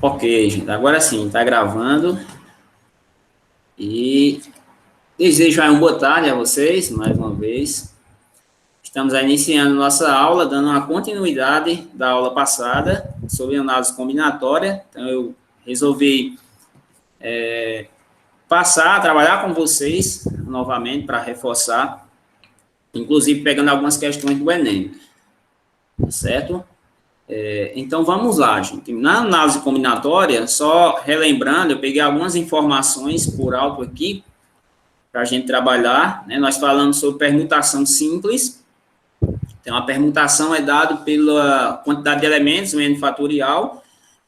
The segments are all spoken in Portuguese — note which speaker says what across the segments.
Speaker 1: Ok, gente, agora sim, está gravando. E desejo aí uma boa tarde a vocês, mais uma vez. Estamos aí iniciando nossa aula, dando uma continuidade da aula passada sobre análise combinatória. Então, eu resolvi trabalhar com vocês novamente para reforçar, inclusive pegando algumas questões do Enem, certo? Então, vamos lá, gente. Na análise combinatória, só relembrando, eu peguei algumas informações por alto aqui para a gente trabalhar, né? Nós falamos sobre permutação simples. Então, a permutação é dada pela quantidade de elementos, o n fatorial,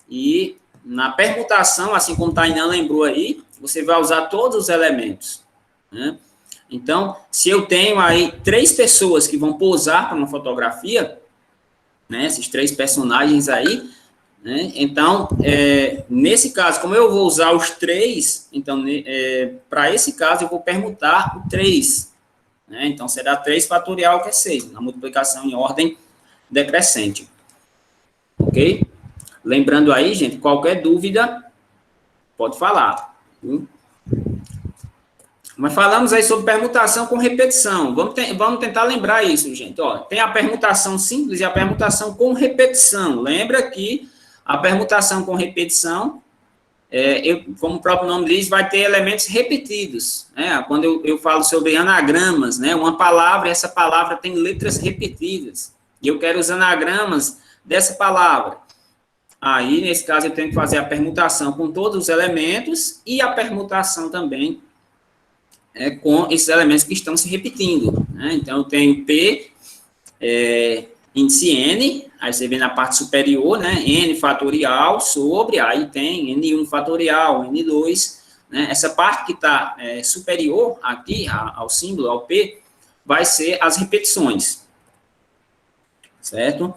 Speaker 1: e na permutação, assim como Tainan lembrou aí, você vai usar todos os elementos, né? Então, se eu tenho aí 3 pessoas que vão posar para uma fotografia, né, esses 3 personagens aí, né, então, nesse caso, como eu vou usar os 3, então, para esse caso, eu vou permutar o 3, né, então, será 3 fatorial, que é 6, na multiplicação em ordem decrescente, ok? Lembrando aí, gente, qualquer dúvida, pode falar, viu? Mas falamos aí sobre permutação com repetição. Vamos tentar lembrar isso, gente. Ó, tem a permutação simples e a permutação com repetição. Lembra que a permutação com repetição, como o próprio nome diz, vai ter elementos repetidos, né? Quando eu falo sobre anagramas, né? Uma palavra, essa palavra tem letras repetidas. E eu quero os anagramas dessa palavra. Aí, nesse caso, eu tenho que fazer a permutação com todos os elementos e a permutação também com esses elementos que estão se repetindo, né? Então, eu tenho P, índice N, aí você vê na parte superior, né? N fatorial sobre, aí tem N1 fatorial, N2, né? Essa parte que está superior aqui ao símbolo, ao P, vai ser as repetições, certo?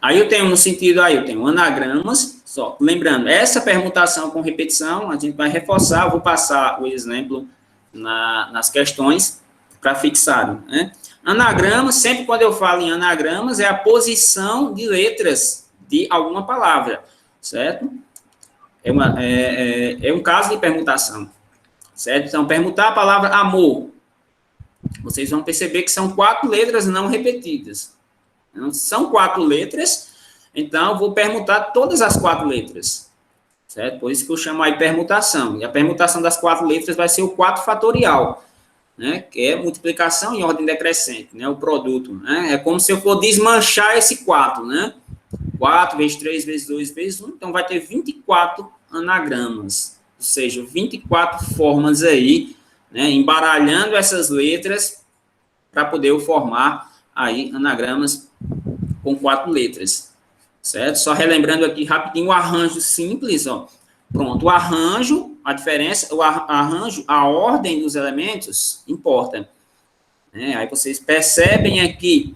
Speaker 1: Aí eu tenho no sentido, aí eu tenho anagramas, só lembrando, essa permutação com repetição, a gente vai reforçar, eu vou passar o exemplo nas questões para fixar, né? Anagrama, sempre quando eu falo em anagramas, é a posição de letras de alguma palavra, certo? É um caso de permutação, certo? Então, permutar a palavra amor, vocês vão perceber que são 4 letras não repetidas. Então, são 4 letras, então eu vou permutar todas as 4 letras, certo? Por isso que eu chamo aí permutação. E a permutação das 4 letras vai ser o 4 fatorial, né? Que é multiplicação em ordem decrescente, né? O produto, né? É como se eu for desmanchar esse 4, né? 4 vezes 3 vezes 2 vezes 1, então vai ter 24 anagramas, ou seja, 24 formas aí, né? Embaralhando essas letras para poder eu formar aí anagramas com 4 letras, certo? Só relembrando aqui rapidinho o arranjo simples, ó. Pronto, o arranjo, a diferença, o arranjo, a ordem dos elementos importa, né? Aí vocês percebem aqui,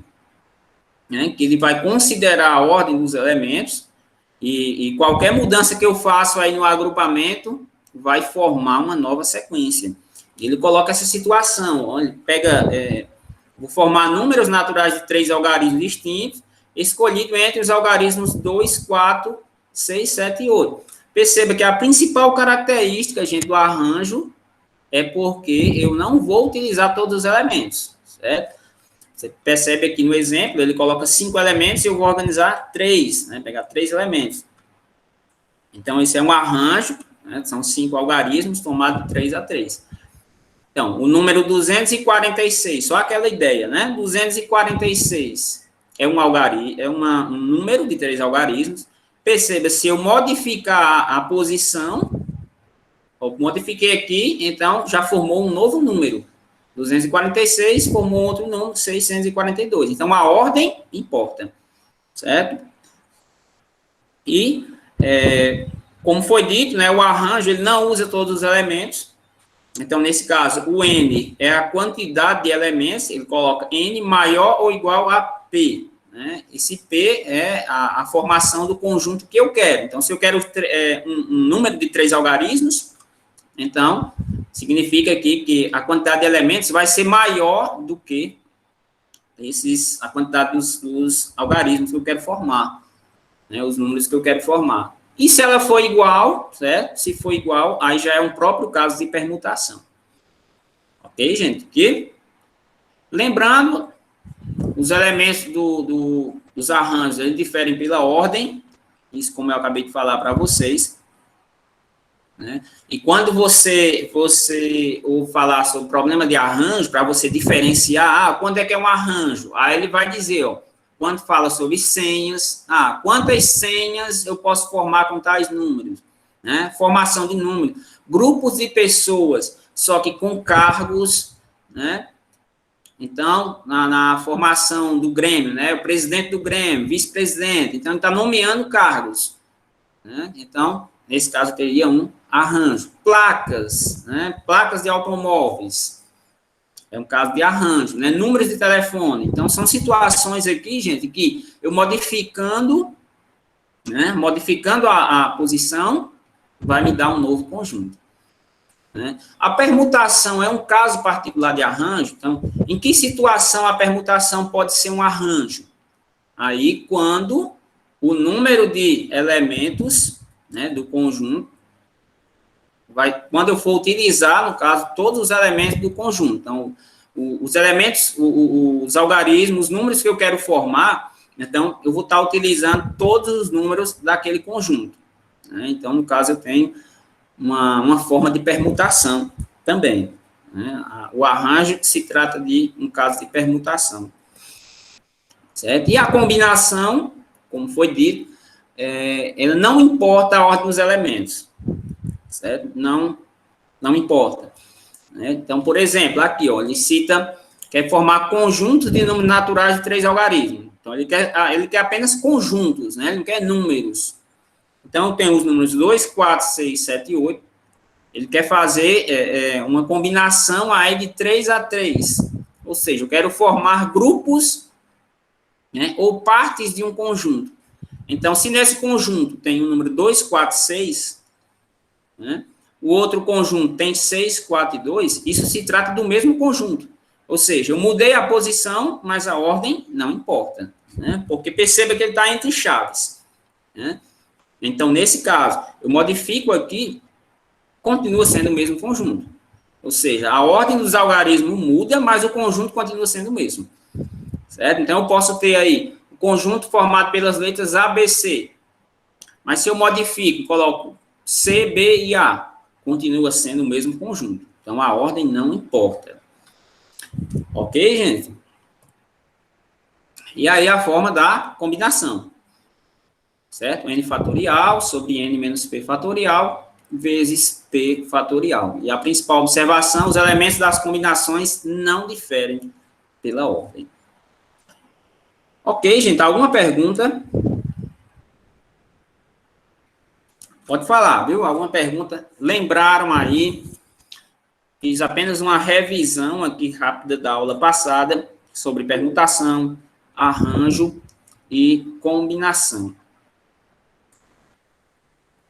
Speaker 1: né, que ele vai considerar a ordem dos elementos e qualquer mudança que eu faço aí no agrupamento vai formar uma nova sequência. Ele coloca essa situação, ó, ele pega, vou formar números naturais de 3 algarismos distintos, escolhido entre os algarismos 2, 4, 6, 7 e 8. Perceba que a principal característica, gente, do arranjo é porque eu não vou utilizar todos os elementos, certo? Você percebe aqui no exemplo, ele coloca 5 elementos e eu vou organizar 3, né? Pegar 3 elementos. Então, esse é um arranjo, né? São 5 algarismos tomados de 3 a 3. Então, o número 246, só aquela ideia, né? 246 é um número de 3 algarismos. Perceba, se eu modificar a posição, eu modifiquei aqui, então já formou um novo número. 246 formou outro número, 642. Então, a ordem importa, certo? E, como foi dito, né, o arranjo ele não usa todos os elementos. Então, nesse caso, o N é a quantidade de elementos, ele coloca N maior ou igual a P, né? Esse P é a formação do conjunto que eu quero. Então, se eu quero um número de 3 algarismos, então, significa aqui que a quantidade de elementos vai ser maior do que a quantidade dos algarismos que eu quero formar, né, os números que eu quero formar. E se ela for igual, certo? Se for igual, aí já é um próprio caso de permutação. Ok, gente? Aqui. Lembrando, os elementos dos arranjos, eles diferem pela ordem, isso como eu acabei de falar para vocês, né? E quando você ou falar sobre o problema de arranjo, para você diferenciar, quando é que é um arranjo? Aí ele vai dizer, ó, quando fala sobre senhas, quantas senhas eu posso formar com tais números, né? Formação de números, grupos de pessoas, só que com cargos, né? Então, na formação do Grêmio, né? O presidente do Grêmio, vice-presidente, então ele está nomeando cargos, né? Então, nesse caso, teria um arranjo. Placas, né? Placas de automóveis, é um caso de arranjo, né? Números de telefone. Então, são situações aqui, gente, que eu modificando, né? Modificando a posição, vai me dar um novo conjunto. Né? A permutação é um caso particular de arranjo. Então, em que situação a permutação pode ser um arranjo? Aí, quando o número de elementos, né, do conjunto, quando eu for utilizar, no caso, todos os elementos do conjunto. Então, os elementos, os algarismos, os números que eu quero formar, então, eu vou estar utilizando todos os números daquele conjunto. Né? Então, no caso, eu tenho uma forma de permutação também. Né? O arranjo se trata de um caso de permutação. Certo? E a combinação, como foi dito, ela não importa a ordem dos elementos. Certo? Não importa. Né? Então, por exemplo, aqui, ó, ele cita, quer formar conjuntos de números naturais de 3 algarismos. Então, ele quer apenas conjuntos, né? Ele não quer números. Então, tem os números 2, 4, 6, 7 e 8. Ele quer fazer uma combinação aí de 3 a 3. Ou seja, eu quero formar grupos, né, ou partes de um conjunto. Então, se nesse conjunto tem o número 2, 4, 6, né, o outro conjunto tem 6, 4 e 2, isso se trata do mesmo conjunto. Ou seja, eu mudei a posição, mas a ordem não importa. Né, porque perceba que ele está entre chaves. Né? Então, nesse caso, eu modifico aqui, continua sendo o mesmo conjunto. Ou seja, a ordem dos algarismos muda, mas o conjunto continua sendo o mesmo. Certo? Então, eu posso ter aí o conjunto formado pelas letras A, B, C. Mas se eu modifico, coloco C, B e A, continua sendo o mesmo conjunto. Então, a ordem não importa. Ok, gente? E aí, a forma da combinação. Certo? N fatorial sobre N menos P fatorial vezes P fatorial. E a principal observação, os elementos das combinações não diferem pela ordem. Ok, gente, alguma pergunta? Pode falar, viu? Alguma pergunta? Lembraram aí? Fiz apenas uma revisão aqui rápida da aula passada sobre permutação, arranjo e combinação.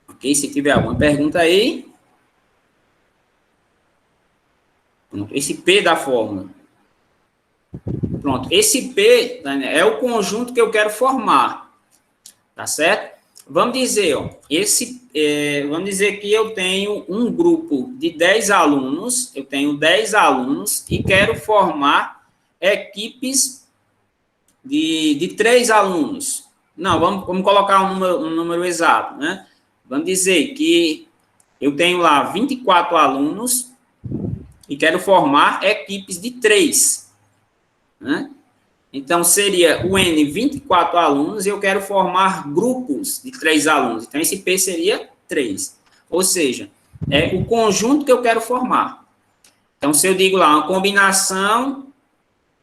Speaker 1: Ok? Se tiver alguma pergunta aí. Pronto, esse P da fórmula. Pronto, esse P, Daniel, é o conjunto que eu quero formar. Tá certo? Vamos dizer, ó, vamos dizer que eu tenho um grupo de 10 alunos, eu tenho 10 alunos e quero formar equipes de 3 alunos. Não, vamos colocar um número exato, né? Vamos dizer que eu tenho lá 24 alunos e quero formar equipes de 3, né? Então, seria o N 24 alunos e eu quero formar grupos de 3 alunos. Então, esse P seria 3. Ou seja, é o conjunto que eu quero formar. Então, se eu digo lá, uma combinação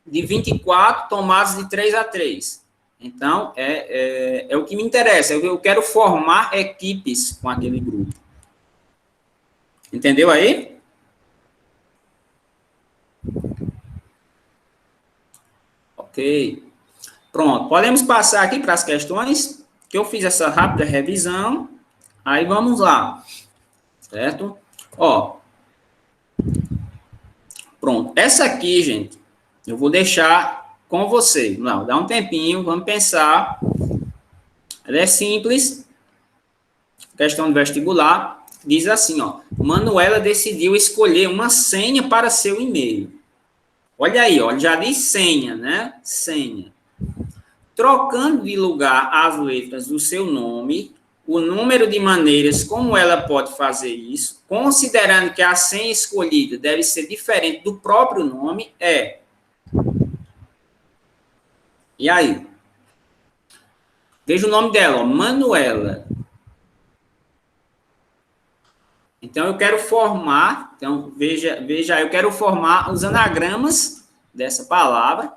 Speaker 1: de 24 tomados de 3 a 3. Então, é o que me interessa. Eu quero formar equipes com aquele grupo. Entendeu aí? Ok. Pronto. Podemos passar aqui para as questões, que eu fiz essa rápida revisão. Aí, vamos lá. Certo? Ó. Pronto. Essa aqui, gente, eu vou deixar com vocês. Não, dá um tempinho, vamos pensar. Ela é simples, questão do vestibular, diz assim, ó, Manuela decidiu escolher uma senha para seu e-mail. Olha aí, ó, já diz senha, né? Senha. Trocando de lugar as letras do seu nome, o número de maneiras como ela pode fazer isso, considerando que a senha escolhida deve ser diferente do próprio nome, é. E aí? Veja o nome dela, ó, Manuela. Então, eu quero formar, então, veja, eu quero formar os anagramas dessa palavra,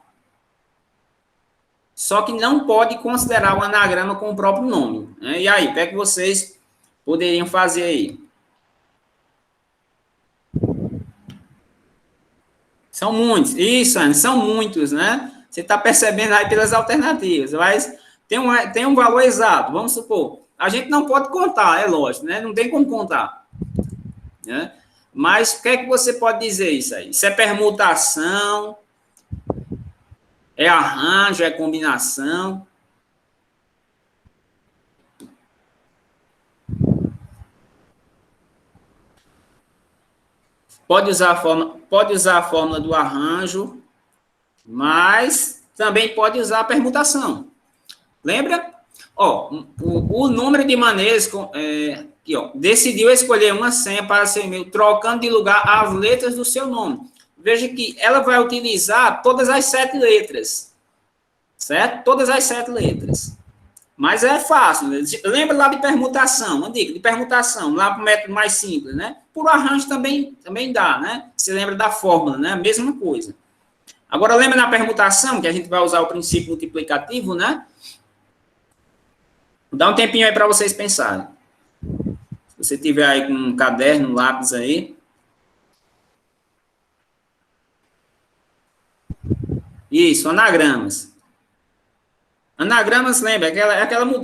Speaker 1: só que não pode considerar o anagrama com o próprio nome. Né? E aí, o que é que vocês poderiam fazer aí? São muitos. Isso, Ana, são muitos, né? Você está percebendo aí pelas alternativas, mas tem um valor exato, vamos supor. A gente não pode contar, é lógico, né? Não tem como contar. Né? Mas o que é que você pode dizer isso aí? Isso é permutação, é arranjo, é combinação. Pode usar a fórmula do arranjo, mas também pode usar a permutação. Lembra? Ó, o número de maneiras aqui, ó, decidiu escolher uma senha para seu e-mail, trocando de lugar as letras do seu nome. Veja que ela vai utilizar todas as 7 letras, certo? Todas as 7 letras. Mas é fácil. Lembra lá de permutação, uma dica de permutação, lá para o método mais simples, né? Por arranjo também dá, né? Você lembra da fórmula, né? Mesma coisa. Agora, lembra na permutação, que a gente vai usar o princípio multiplicativo, né? Dá um tempinho aí para vocês pensarem. Se você tiver aí com um caderno, um lápis aí. Isso, anagramas. Anagramas, lembra,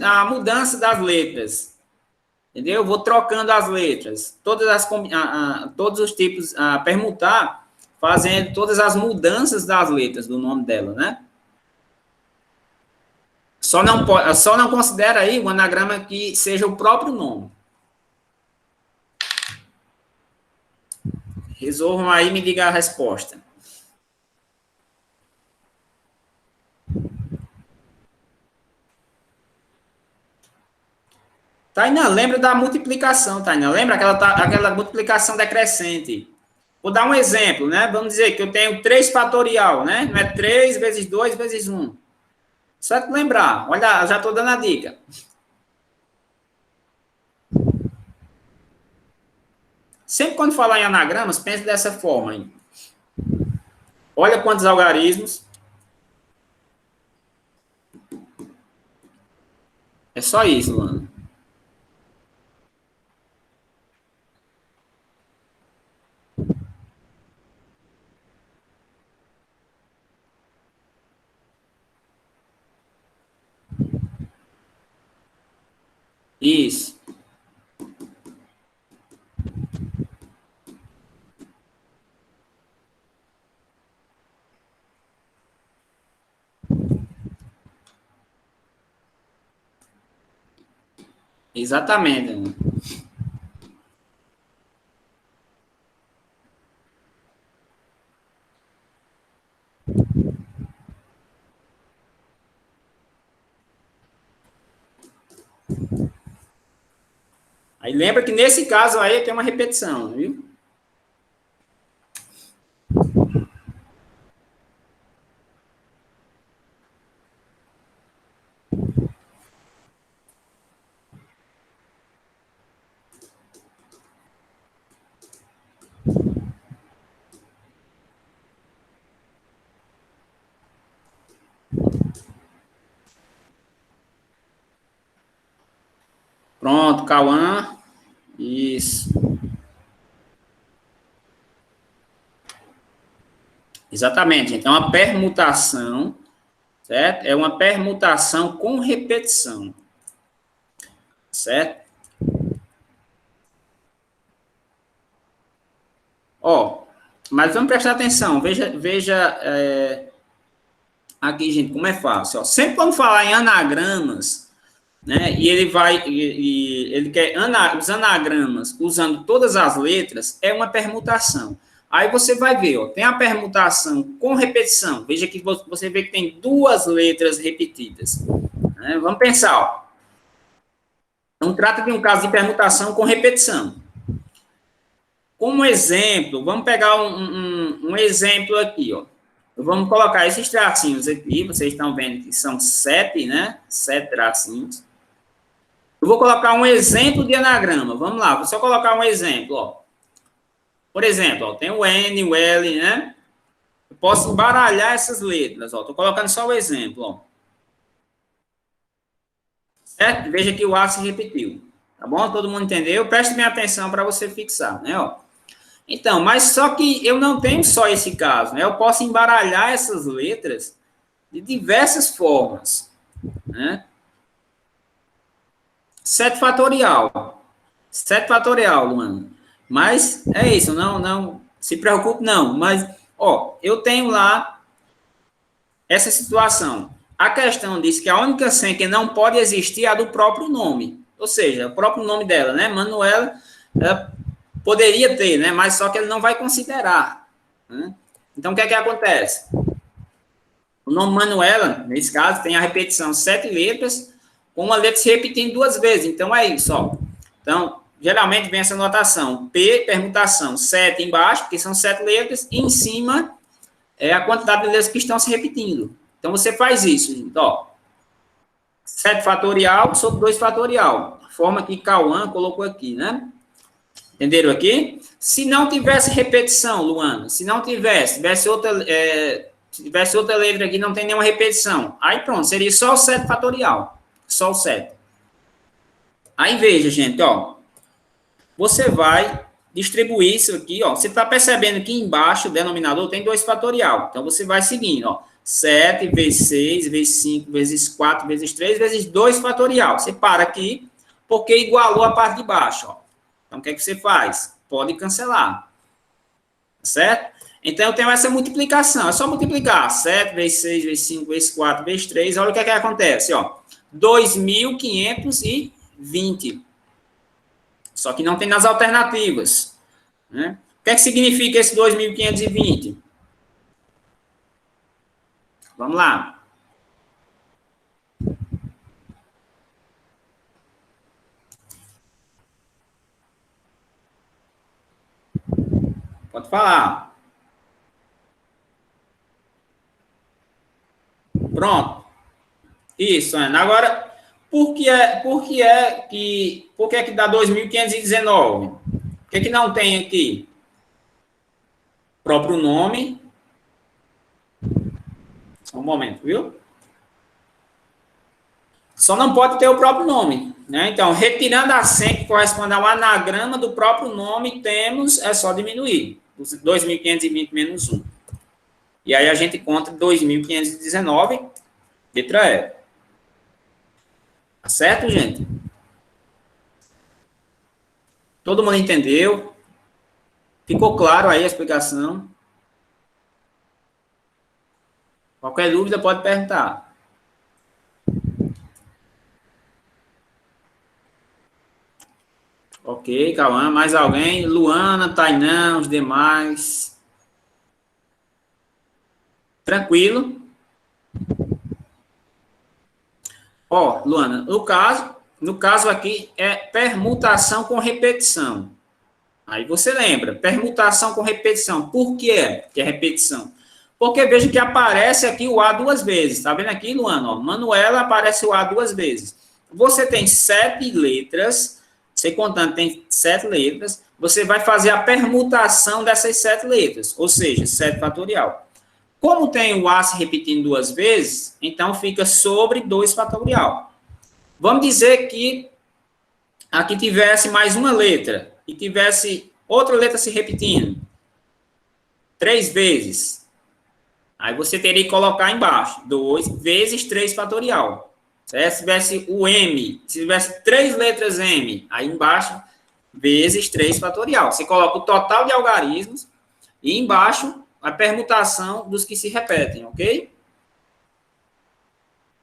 Speaker 1: a mudança das letras. Entendeu? Eu vou trocando as letras. Todos os tipos, permutar, fazendo todas as mudanças das letras do nome dela, né? Só não considera aí o anagrama que seja o próprio nome. Resolvam aí e me diga a resposta. Tainá, lembra da multiplicação, Tainá. Lembra aquela multiplicação decrescente? Vou dar um exemplo, né? Vamos dizer que eu tenho 3 fatorial, né? Não é 3 vezes 2 vezes 1. Só que lembrar, olha, já estou dando a dica. Sempre quando falar em anagramas, pense dessa forma aí. Olha quantos algarismos. É só isso, Luana. Isso. Exatamente. Né? Aí lembra que nesse caso aí tem uma repetição, viu? Pronto, Cauã. Isso. Exatamente. Então, a permutação, certo? É uma permutação com repetição. Certo? Ó, mas vamos prestar atenção. Veja aqui, gente, como é fácil. Ó. Sempre quando falar em anagramas, né? E ele quer os anagramas usando todas as letras, é uma permutação. Aí você vai ver, ó, tem a permutação com repetição. Veja que você vê que tem duas letras repetidas. Né? Vamos pensar, ó. Então, trata de um caso de permutação com repetição. Como exemplo, vamos pegar um exemplo aqui, ó. Vamos colocar esses tracinhos aqui, vocês estão vendo que são 7, né? 7 tracinhos. Eu vou colocar um exemplo de anagrama. Vamos lá, vou só colocar um exemplo, ó. Por exemplo, ó, tem o N, o L, né? Eu posso embaralhar essas letras, ó. Estou colocando só o exemplo, ó. Certo? Veja que o A se repetiu. Tá bom? Todo mundo entendeu? Preste minha atenção para você fixar, né? Ó. Então, mas só que eu não tenho só esse caso, né? Eu posso embaralhar essas letras de diversas formas, né? 7 fatorial. 7 fatorial, Luana. Mas é isso, não se preocupe, não. Mas, ó, eu tenho lá essa situação. A questão diz que a única senha que não pode existir é a do próprio nome. Ou seja, o próprio nome dela, né? Manuela, ela poderia ter, né? Mas só que ele não vai considerar. Né? Então, o que é que acontece? O nome Manuela, nesse caso, tem a repetição 7 letras, com uma letra se repetindo 2 vezes. Então, é isso, ó. Então, geralmente vem essa notação. P, permutação, 7 embaixo, porque são 7 letras, e em cima é a quantidade de letras que estão se repetindo. Então, você faz isso, gente, ó. 7 fatorial sobre 2 fatorial. Forma que Cauã colocou aqui, né? Entenderam aqui? Se não tivesse repetição, Luana, se não tivesse outra letra aqui, não tem nenhuma repetição. Aí pronto, seria só o 7 fatorial. Só o 7. Aí veja, gente, ó. Você vai distribuir isso aqui, ó. Você está percebendo que embaixo o denominador tem 2 fatorial. Então, você vai seguindo, ó. 7 vezes 6, vezes 5, vezes 4, vezes 3, vezes 2 fatorial. Você para aqui, porque igualou a parte de baixo, ó. Então, o que é que você faz? Pode cancelar. Certo? Então, eu tenho essa multiplicação. É só multiplicar. 7 vezes 6, vezes 5, vezes 4, vezes 3. Olha o que é que acontece, ó. 2.520. Só que não tem nas alternativas. Né? O que é que significa esse 2.520? Vamos lá. Pode falar. Pronto. Isso, Ana. Agora, por que dá 2.519? Por que não tem aqui? Próprio nome. Só um momento, viu? Só não pode ter o próprio nome, né? Então, retirando a senha que corresponde ao anagrama do próprio nome, temos, é só diminuir. 2.520 menos 1. E aí a gente conta 2.519, letra E. Tá certo, gente? Todo mundo entendeu? Ficou claro aí a explicação? Qualquer dúvida pode perguntar. Ok, Cauã. Mais alguém? Luana, Tainã, os demais. Tranquilo? Ó, Luana, no caso aqui é permutação com repetição. Aí você lembra, permutação com repetição. Por que é repetição? Porque veja que aparece aqui o A 2 vezes. Tá vendo aqui, Luana? Ó, Manuela aparece o A 2 vezes. Você tem 7 letras, você contando tem 7 letras, você vai fazer a permutação dessas 7 letras, ou seja, 7 fatorial. Como tem o A se repetindo 2 vezes, então fica sobre 2 fatorial. Vamos dizer que aqui tivesse mais uma letra e tivesse outra letra se repetindo 3 vezes. Aí você teria que colocar embaixo 2 vezes 3 fatorial. Certo? Se tivesse o M, se tivesse 3 letras M, aí embaixo vezes 3 fatorial. Você coloca o total de algarismos e embaixo a permutação dos que se repetem, ok?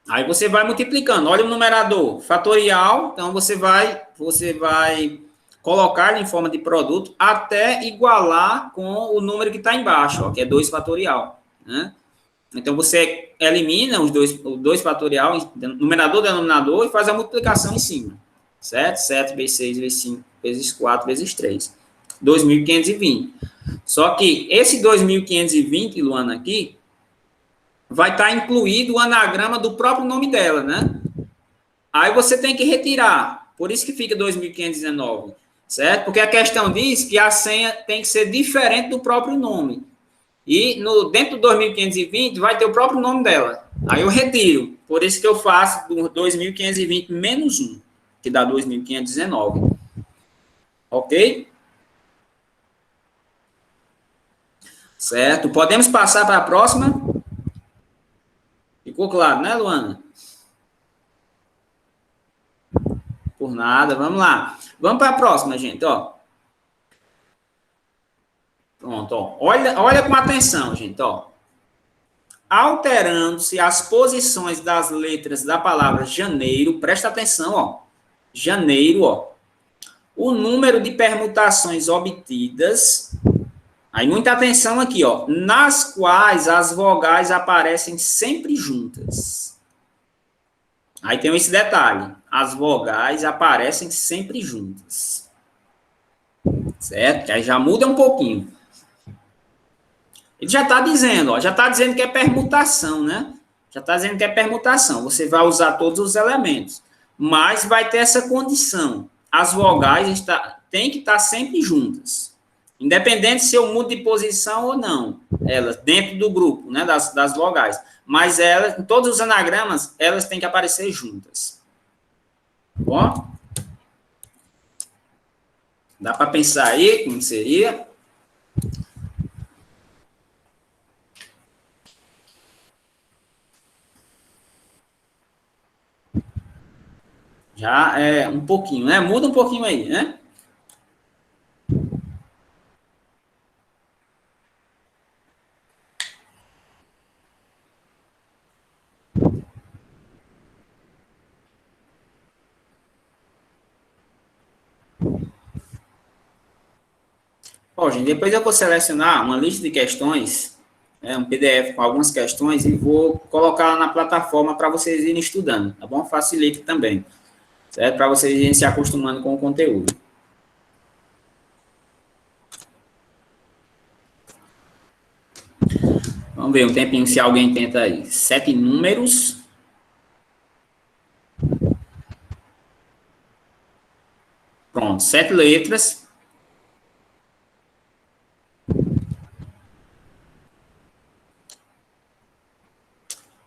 Speaker 1: Aí você vai multiplicando. Olha o numerador, fatorial. Então, você vai colocar em forma de produto até igualar com o número que está embaixo, ó, que é 2 fatorial. Né? Então, você elimina o 2 fatorial, numerador, denominador, e faz a multiplicação em cima. Certo? 7 vezes 6 vezes 5 vezes 4 vezes 3. 2.520. Só que esse 2.520, Luana, aqui, vai estar incluído o anagrama do próprio nome dela, né? Aí você tem que retirar. Por isso que fica 2.519, certo? Porque a questão diz que a senha tem que ser diferente do próprio nome. E dentro do 2.520 vai ter o próprio nome dela. Aí eu retiro. Por isso que eu faço do 2.520 menos 1, que dá 2.519. Ok? Certo? Podemos passar para a próxima? Ficou claro, né, Luana? Por nada, vamos lá. Vamos para a próxima, gente, ó. Pronto, ó. Olha com atenção, gente, ó. Alterando-se as posições das letras da palavra janeiro, presta atenção, ó. Janeiro, ó. O número de permutações obtidas, aí muita atenção aqui, ó, nas quais as vogais aparecem sempre juntas. Aí tem esse detalhe, as vogais aparecem sempre juntas. Certo? Aí já muda um pouquinho. Ele já está dizendo, ó, já está dizendo que é permutação, né? Já está dizendo que é permutação. Você vai usar todos os elementos, mas vai ter essa condição. As vogais têm que estar sempre juntas. Independente se eu mudo de posição ou não, elas, dentro do grupo, né, das vogais. Mas elas, em todos os anagramas, elas têm que aparecer juntas. Bom? Dá para pensar aí como seria? Já é um pouquinho, né? Muda um pouquinho aí, né? Ó, gente, depois eu vou selecionar uma lista de questões, um PDF com algumas questões, e vou colocar na plataforma para vocês irem estudando, tá bom? Facilita também, certo? Para vocês irem se acostumando com o conteúdo. Vamos ver um tempinho se alguém tenta aí. 7 números. Pronto, 7 letras.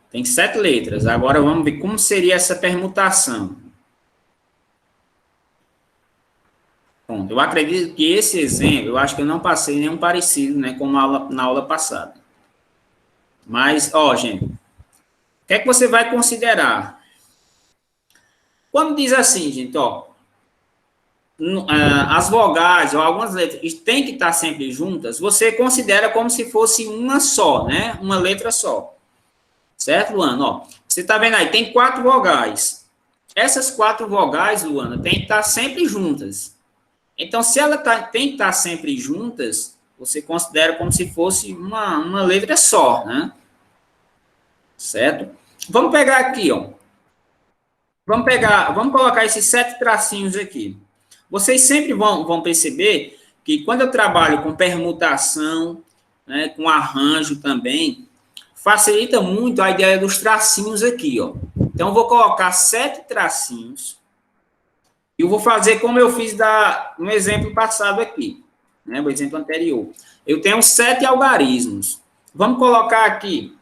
Speaker 1: Tem 7 letras. Agora vamos ver como seria essa permutação. Pronto, eu acredito que esse exemplo, eu acho que eu não passei nenhum parecido, né, como na aula passada. Mas, ó, gente, o que é que você vai considerar? Quando diz assim, gente, ó, as vogais ou algumas letras têm que estar sempre juntas, você considera como se fosse uma só, né? Uma letra só. Certo, Luana? Ó, você está vendo aí, tem 4 vogais. Essas 4 vogais, Luana, tem que estar sempre juntas. Então, se ela tem que estar sempre juntas, você considera como se fosse uma letra só, né? Certo? Vamos pegar aqui, ó. Vamos colocar esses 7 tracinhos aqui. Vocês sempre vão perceber que quando eu trabalho com permutação, né, com arranjo também, facilita muito a ideia dos tracinhos aqui, ó. Então, eu vou colocar 7 tracinhos e eu vou fazer como eu fiz no exemplo passado aqui, né, o exemplo anterior. Eu tenho 7 algarismos. Vamos colocar aqui.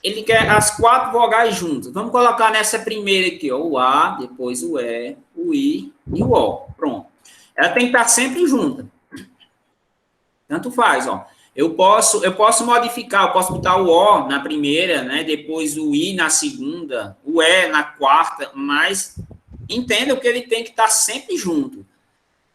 Speaker 1: Ele quer as 4 vogais juntas. Vamos colocar nessa primeira aqui, ó, o A, depois o E, o I e o O. Pronto. Ela tem que estar sempre junta. Tanto faz, ó. Eu posso modificar, eu posso botar o O na primeira, né? Depois o I na segunda, o E na quarta, mas entenda que ele tem que estar sempre junto,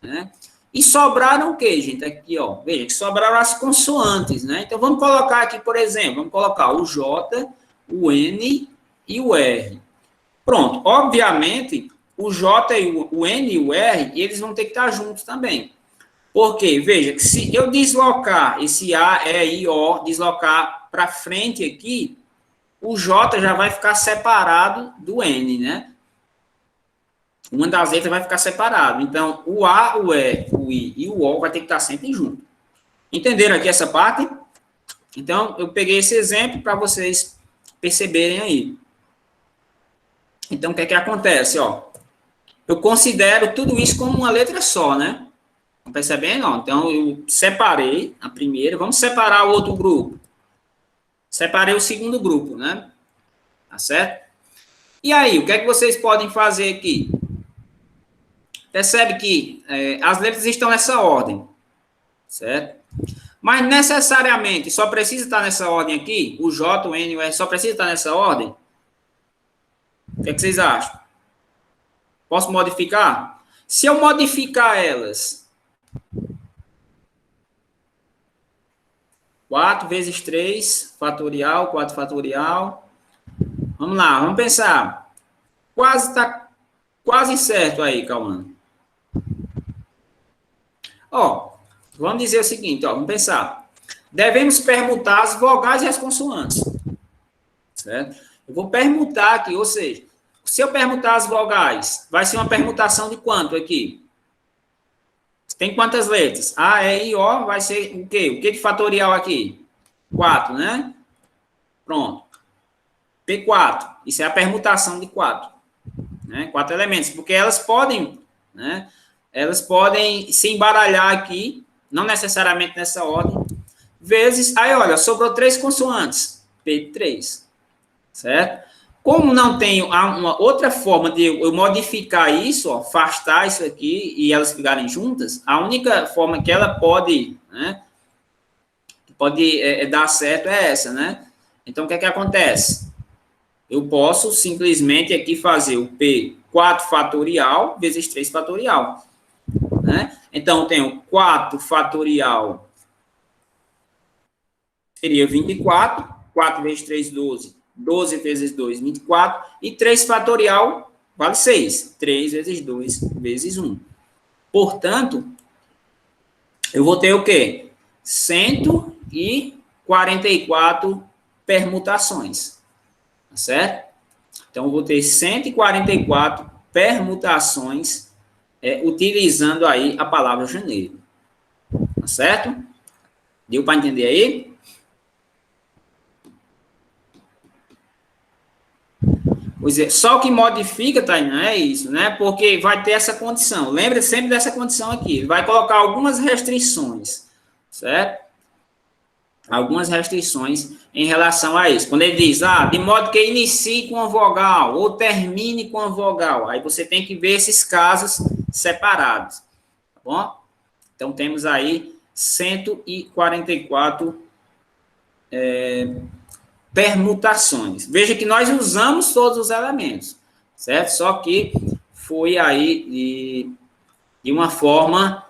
Speaker 1: né? E sobraram o quê, gente? Aqui, ó. Veja, que sobraram as consoantes, né? Então, vamos colocar aqui, por exemplo, vamos colocar o J, o N e o R. Pronto. Obviamente, o J e o N e o R, eles vão ter que estar juntos também. Porque, veja, que se eu deslocar esse A, E, I, O, deslocar para frente aqui, o J já vai ficar separado do N, né? Uma das letras vai ficar separado. Então, o A, o E, o I e o O vai ter que estar sempre junto. Entenderam aqui essa parte? Então, eu peguei esse exemplo para vocês perceberem aí. Então, o que é que acontece? Ó, eu considero tudo isso como uma letra só, né? Estão percebendo? Ó, então, eu separei a primeira. Vamos separar o outro grupo. Separei o segundo grupo, né? Tá certo? E aí, o que é que vocês podem fazer aqui? Percebe que as letras estão nessa ordem, certo? Mas necessariamente só precisa estar nessa ordem aqui? O J, o N, o R só precisa estar nessa ordem? O que é que vocês acham? Posso modificar? Se eu modificar elas, 4 vezes 3 fatorial, 4 fatorial. Vamos lá, vamos pensar. Está quase certo aí, Cauã. Ó, vamos dizer o seguinte, ó, vamos pensar. Devemos permutar as vogais e as consoantes. Certo? Eu vou permutar aqui, ou seja, se eu permutar as vogais, vai ser uma permutação de quanto aqui? Tem quantas letras? A, E, I, O, vai ser o quê? O que de fatorial aqui? 4, né? Pronto. P4. Isso é a permutação de 4. Né? 4 elementos, porque elas podem, né? Elas podem se embaralhar aqui, não necessariamente nessa ordem, vezes, aí olha, sobrou 3 consoantes, P3, certo? Como não tenho uma outra forma de eu modificar isso, ó, afastar isso aqui e elas ficarem juntas, a única forma que ela pode, né, dar certo é essa, né? Então, o que é que acontece? Eu posso simplesmente aqui fazer o P4 fatorial vezes 3 fatorial, né? Então, eu tenho 4 fatorial seria 24, 4 vezes 3, 12. 12 vezes 2, 24. E 3 fatorial vale 6. 3 vezes 2 vezes 1. Portanto, eu vou ter o quê? 144 permutações. Tá certo? Então, eu vou ter 144 permutações utilizando aí a palavra janeiro. Tá certo? Deu para entender aí? Pois é, só o que modifica, Tainá, é isso, né? Porque vai ter essa condição. Lembra sempre dessa condição aqui. Vai colocar algumas restrições, certo? Algumas restrições em relação a isso. Quando ele diz, de modo que inicie com uma vogal ou termine com uma vogal. Aí você tem que ver esses casos separados, tá bom? Então, temos aí 144 permutações. Veja que nós usamos todos os elementos, certo? Só que foi aí de uma forma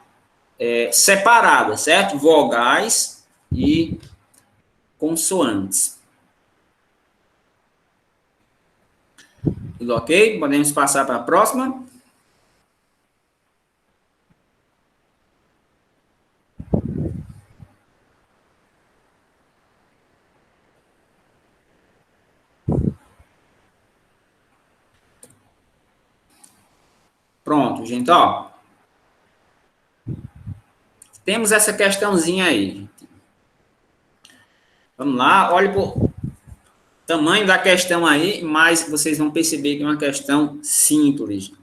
Speaker 1: separada, certo? Vogais e consoantes. Tudo ok? Podemos passar para a próxima. Pronto, gente, ó. Temos essa questãozinha aí. Vamos lá, olhe por tamanho da questão aí, mas vocês vão perceber que é uma questão simples, gente.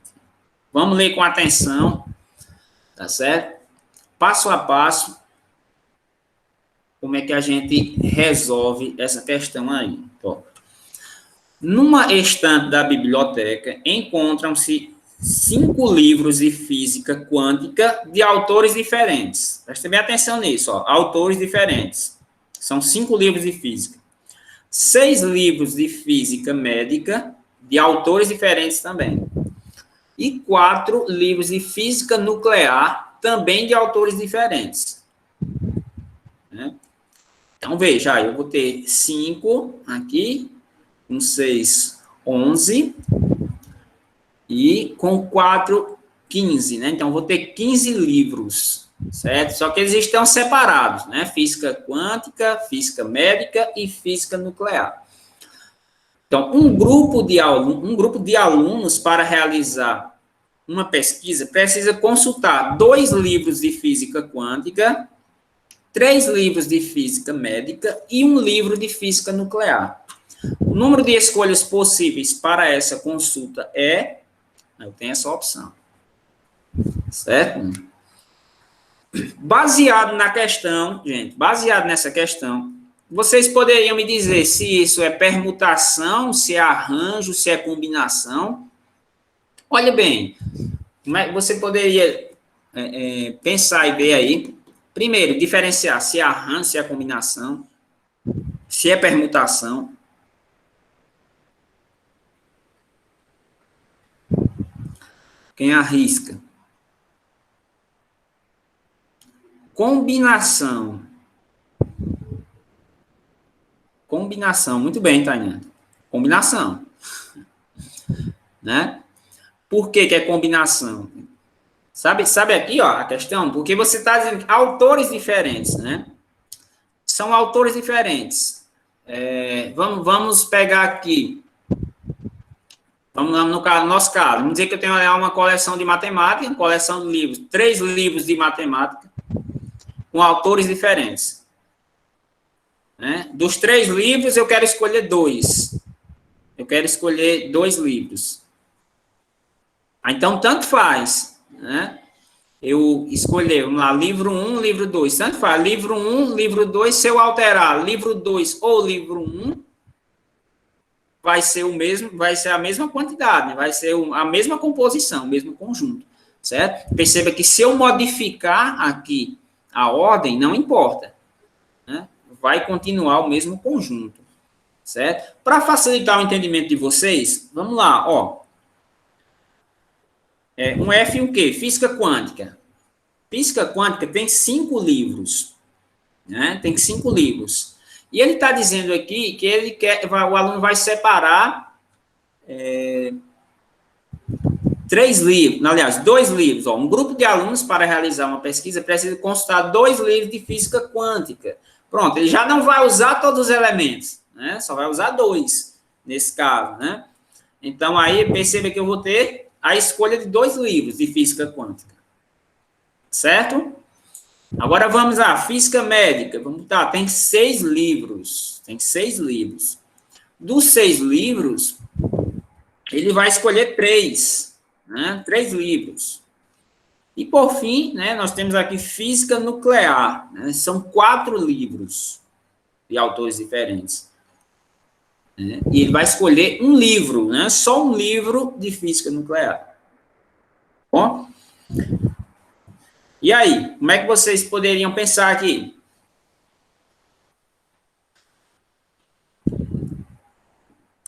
Speaker 1: Vamos ler com atenção, tá certo? Passo a passo, como é que a gente resolve essa questão aí. Ó. Numa estante da biblioteca, encontram-se 5 livros de física quântica de autores diferentes. Preste bem atenção nisso, ó. Autores diferentes. São 5 livros de física. 6 livros de física médica de autores diferentes também. E 4 livros de física nuclear também de autores diferentes. Né? Então, veja, eu vou ter 5 aqui, com 6 11 e com 4, 15, né? Então, vou ter 15 livros, certo? Só que eles estão separados, né? Física quântica, física médica e física nuclear. Então, um grupo de alunos para realizar uma pesquisa precisa consultar 2 livros de física quântica, 3 livros de física médica e 1 livro de física nuclear. O número de escolhas possíveis para essa consulta eu tenho essa opção, certo? Baseado na questão, gente, baseado nessa questão, vocês poderiam me dizer se isso é permutação, se é arranjo, se é combinação? Olha bem, você poderia pensar e ver aí. Primeiro, diferenciar se é arranjo, se é combinação, se é permutação. Quem arrisca? Combinação. Combinação. Muito bem, Tainá. Combinação. Né? Por que é combinação? Sabe aqui, ó, a questão? Porque você está dizendo autores diferentes, né? São autores diferentes. Vamos pegar aqui. Vamos no nosso caso. Vamos dizer que eu tenho uma coleção de matemática, uma coleção de livros, 3 livros de matemática, com autores diferentes. Né? Dos 3 livros, eu quero escolher 2. Eu quero escolher 2 livros. Então, tanto faz, né? Eu escolher, vamos lá, livro 1, livro 2, tanto faz, livro 1, livro 2, se eu alterar livro 2 ou livro 1, vai ser a mesma quantidade, né? Vai ser a mesma composição, o mesmo conjunto, certo? Perceba que se eu modificar aqui a ordem, não importa, né? Vai continuar o mesmo conjunto, certo? Para facilitar o entendimento de vocês, vamos lá, ó. Um F e um Q, Física Quântica. Física Quântica tem 5 livros, né? Tem 5 livros. E ele está dizendo aqui que o aluno vai separar 3 livros, aliás, 2 livros. Ó. Um grupo de alunos, para realizar uma pesquisa, precisa consultar 2 livros de física quântica. Pronto, ele já não vai usar todos os elementos, né? Só vai usar 2, nesse caso, né? Então, aí, perceba que eu vou ter a escolha de 2 livros de física quântica. Certo? Agora vamos à física médica. Vamos botar, tem 6 livros. Tem 6 livros. Dos 6 livros, ele vai escolher 3, né? 3 livros. E por fim, né, nós temos aqui física nuclear, né? São 4 livros de autores diferentes. Né? E ele vai escolher um livro, né? Só um livro de física nuclear. Bom? E aí, como é que vocês poderiam pensar aqui?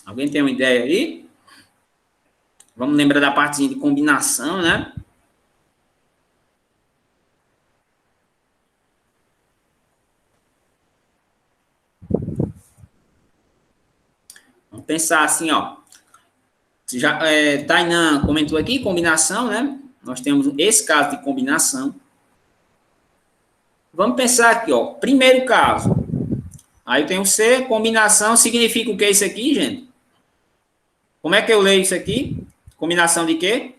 Speaker 1: Alguém tem uma ideia aí? Vamos lembrar da partezinha de combinação, né? Vamos pensar assim, ó. Tainan comentou aqui, combinação, né? Nós temos esse caso de combinação. Vamos pensar aqui, ó. Primeiro caso. Aí eu tenho C, combinação, significa o que isso aqui, gente? Como é que eu leio isso aqui? Combinação de quê?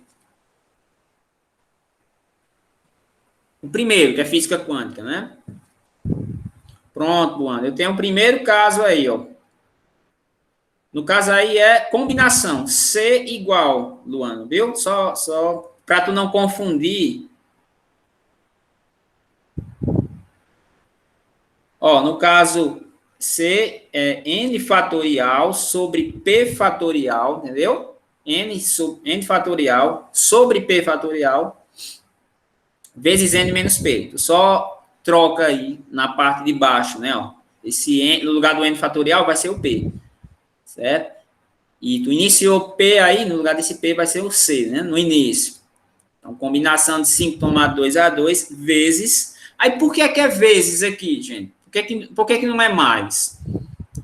Speaker 1: O primeiro, que é física quântica, né? Pronto, Luana. Eu tenho o primeiro caso aí, ó. No caso aí é combinação. C igual, Luana, viu? Só para tu não confundir. Ó, no caso, C é N fatorial sobre P fatorial, entendeu? N fatorial sobre P fatorial vezes N menos P. Tu só troca aí na parte de baixo, né? Ó. Esse N, no lugar do N fatorial vai ser o P, certo? E tu iniciou P aí, no lugar desse P vai ser o C, né? No início. Então, combinação de 5 tomado 2A2 vezes... Aí, por que é vezes aqui, gente? Por que não é mais?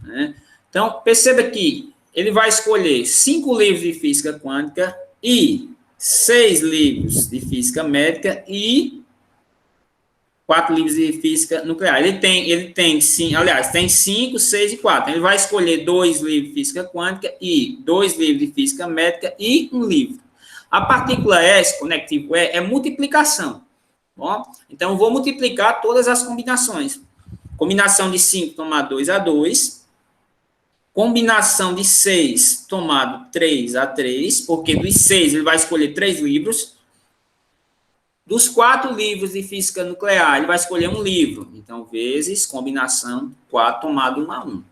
Speaker 1: Né? Então, perceba que ele vai escolher 5 livros de física quântica e 6 livros de física médica e 4 livros de física nuclear. Tem 5, 6 e 4. Ele vai escolher 2 livros de física quântica e 2 livros de física médica e um livro. A partícula S, conectivo E, é multiplicação. Bom? Então, eu vou multiplicar todas as combinações. Combinação de 5 tomado 2 a 2. Combinação de 6 tomado 3 a 3, porque dos 6 ele vai escolher 3 livros. Dos 4 livros de física nuclear, ele vai escolher um livro. Então, vezes combinação 4 tomado 1 a 1.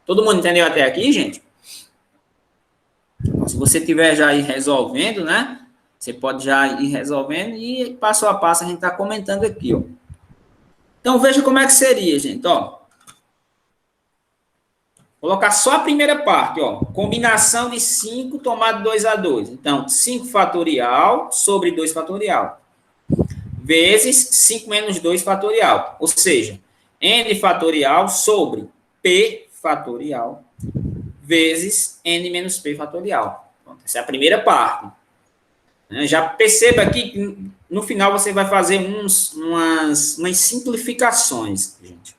Speaker 1: Todo mundo entendeu até aqui, gente? Então, se você tiver já aí resolvendo, né? Você pode já ir resolvendo e passo a passo a gente está comentando aqui, ó. Então, veja como é que seria, gente, ó. Colocar só a primeira parte, ó. Combinação de 5 tomado 2 a 2. Então, 5 fatorial sobre 2 fatorial. Vezes 5 menos 2 fatorial. Ou seja, n fatorial sobre p fatorial vezes n menos p fatorial. Pronto, essa é a primeira parte. Já perceba aqui que no final você vai fazer umas simplificações, gente.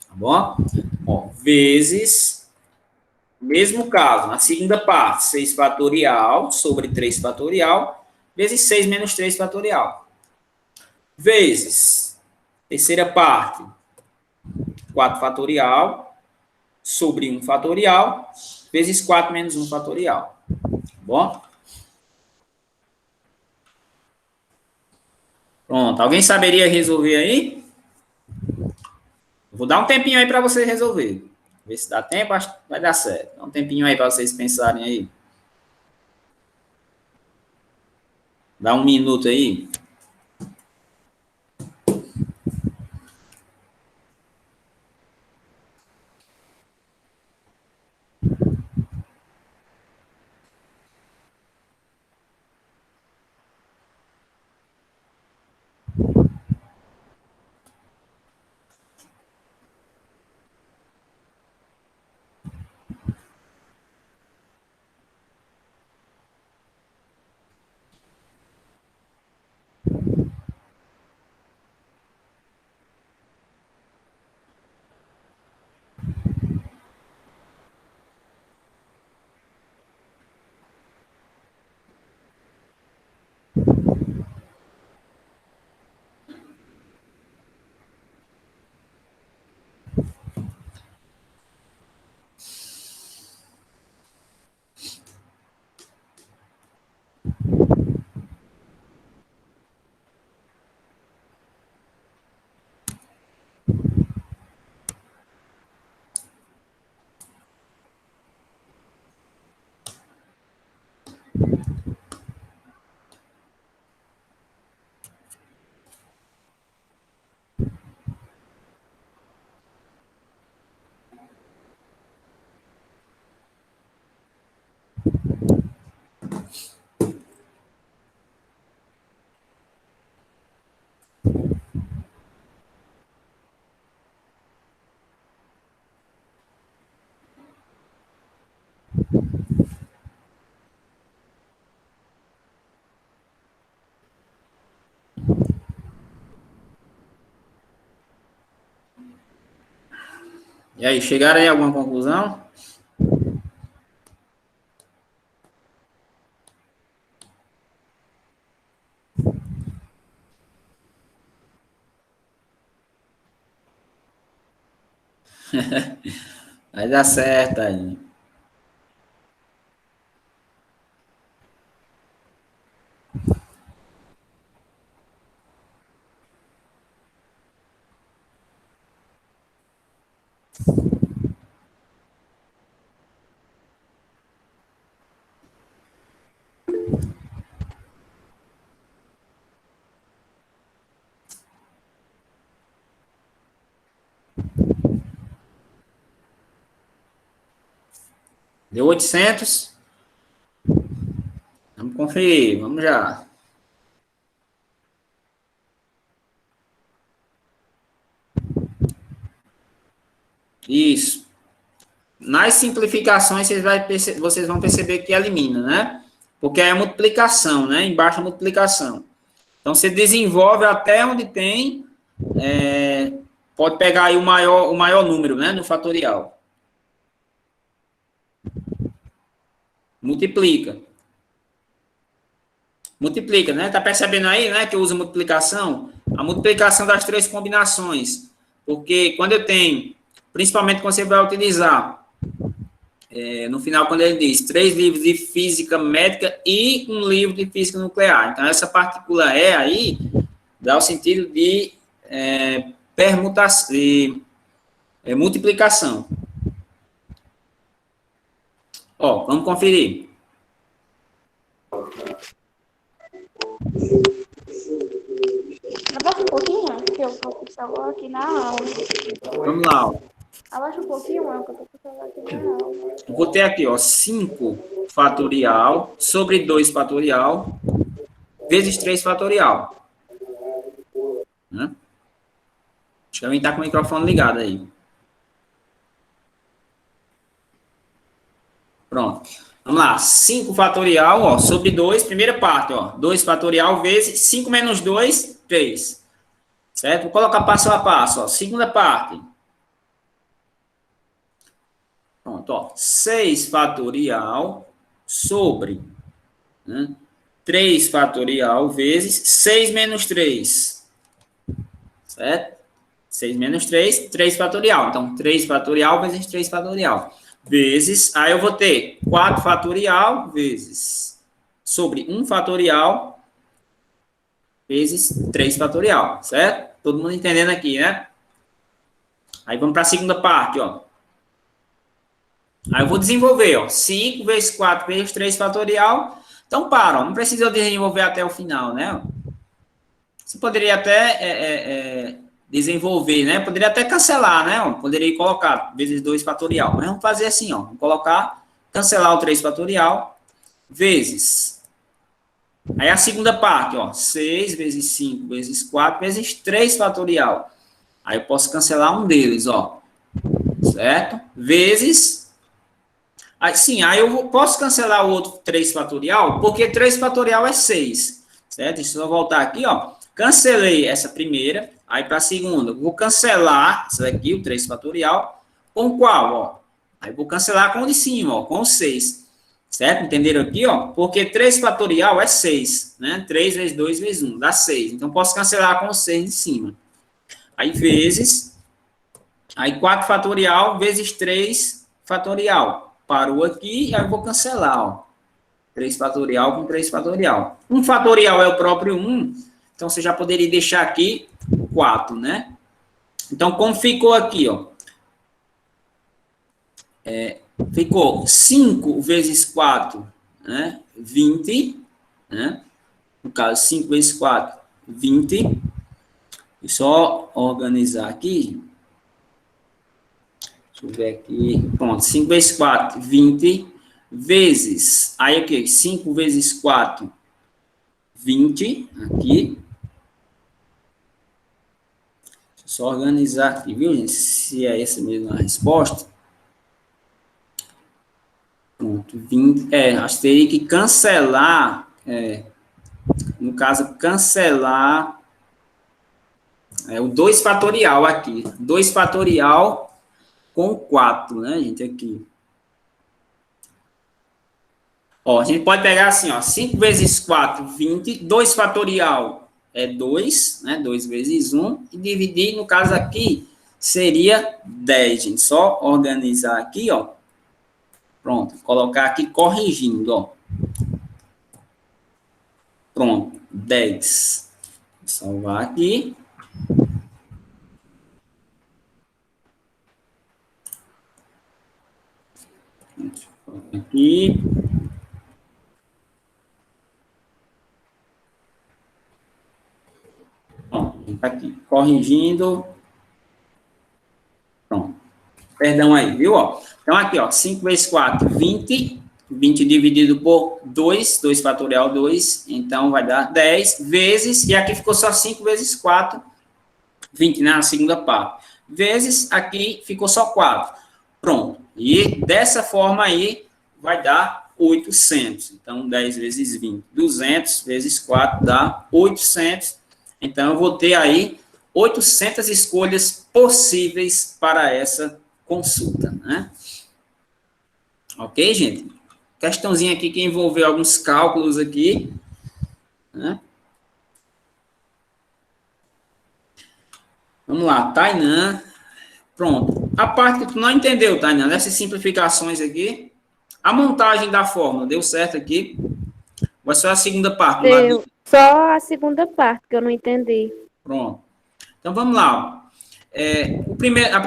Speaker 1: Tá bom? Ó, vezes, mesmo caso, na segunda parte, 6 fatorial sobre 3 fatorial, vezes 6 menos 3 fatorial. Vezes, terceira parte, 4 fatorial sobre 1 fatorial, vezes 4 menos 1 fatorial. Tá bom? Pronto. Alguém saberia resolver aí? Vou dar um tempinho aí para vocês resolver. Ver se dá tempo, acho que vai dar certo. Dá um tempinho aí para vocês pensarem aí. Dá um minuto aí. E aí, chegaram aí a alguma conclusão? Vai dar certo aí. Deu 800? Vamos conferir, vamos já. Isso. nas simplificações, vocês vão perceber que elimina, né? Porque é a multiplicação, né? Embaixo a multiplicação. Então, você desenvolve até onde tem... pode pegar aí o maior número, né? No fatorial. Multiplica. Multiplica, né? Tá percebendo aí, né? Que eu uso multiplicação? A multiplicação das 3 combinações. Porque quando eu tenho, principalmente quando você vai utilizar, no final, quando ele diz 3 livros de física médica e um livro de física nuclear. Então, essa partícula E aí dá o sentido de permutação, de multiplicação. Ó, vamos conferir.
Speaker 2: Abaixa um pouquinho, que eu tô com o celular aqui na aula.
Speaker 1: Vamos lá, ó.
Speaker 2: Abaixa um pouquinho, que eu tô com o celular aqui na aula.
Speaker 1: Eu vou ter aqui, ó, 5 fatorial sobre 2 fatorial vezes 3 fatorial. Né? Acho que alguém está com o microfone ligado aí. Pronto. Vamos lá. 5 fatorial, ó, sobre 2, primeira parte, ó. 2 fatorial vezes 5 menos 2, 3. Certo? Vou colocar passo a passo, ó. Segunda parte. Pronto, ó. 6 fatorial sobre, né, 3 fatorial vezes 6 menos 3. Certo? 6 menos 3, 3 fatorial. Então, 3 fatorial vezes 3 fatorial. Vezes, aí eu vou ter 4 fatorial vezes sobre 1 fatorial vezes 3 fatorial, certo? Todo mundo entendendo aqui, né? Aí vamos para a segunda parte, ó. Aí eu vou desenvolver, ó, 5 vezes 4 vezes 3 fatorial. Então, para, ó, não precisa eu desenvolver até o final, né? Você poderia até desenvolver, né? Poderia até cancelar, né? Poderia colocar vezes 2 fatorial. Mas vamos fazer assim, ó. Vamos colocar, cancelar o 3 fatorial, vezes. Aí a segunda parte, ó. 6 vezes 5 vezes 4 vezes 3 fatorial. Aí eu posso cancelar um deles, ó. Certo? Vezes. Aí, sim, aí eu posso cancelar o outro 3 fatorial, porque 3 fatorial é 6. Certo? Deixa eu voltar aqui, ó. Cancelei essa primeira, aí para a segunda, vou cancelar isso aqui, o 3 fatorial, com qual, ó? Aí vou cancelar com o de cima, ó, com o 6, certo? Entenderam aqui, ó? Porque 3 fatorial é 6, né? 3 vezes 2 vezes 1, dá 6. Então, posso cancelar com o 6 de cima. Aí, vezes, aí 4 fatorial vezes 3 fatorial. Parou aqui, aí eu vou cancelar, ó. 3 fatorial com 3 fatorial. 1 fatorial é o próprio 1, então, você já poderia deixar aqui 4, né? Então, como ficou aqui, ó? Ficou 5 vezes 4, né? 20, né? No caso, 5 vezes 4, 20. Deixa eu só organizar aqui. Deixa eu ver aqui. Pronto, 5 vezes 4, 20. Vezes, aí aqui, 5 vezes 4, 20, aqui. Só organizar aqui, viu, gente? Se é essa mesmo a resposta. Pronto, 20. Acho que teria que cancelar. No caso, cancelar o 2 fatorial aqui. 2 fatorial com 4, né, gente? Aqui. Ó, a gente pode pegar assim, ó. 5 vezes 4, 20. 2 fatorial é 2, né? 2 vezes 1. E dividir, no caso aqui, seria 10, gente. Só organizar aqui, ó. Pronto. Colocar aqui corrigindo, ó. Pronto. 10. Vou salvar aqui. Aqui. Aqui, corrigindo. Pronto. Perdão aí, viu? Ó. Então, aqui, ó, 5 vezes 4, 20. 20 dividido por 2, 2 fatorial 2, então vai dar 10 vezes, e aqui ficou só 5 vezes 4, 20, né, na segunda parte. Vezes, aqui ficou só 4. Pronto. E dessa forma aí vai dar 800. Então, 10 vezes 20, 200 vezes 4 dá 800. Então, eu vou ter aí 800 escolhas possíveis para essa consulta, né? Ok, gente? Questãozinha aqui que envolveu alguns cálculos aqui, né? Vamos lá, Tainan. Pronto. A parte que tu não entendeu, Tainan, dessas simplificações aqui, a montagem da fórmula deu certo aqui? Vai ser a segunda parte.
Speaker 2: Deu. Só a segunda parte que eu não entendi.
Speaker 1: Pronto. Então, vamos lá. A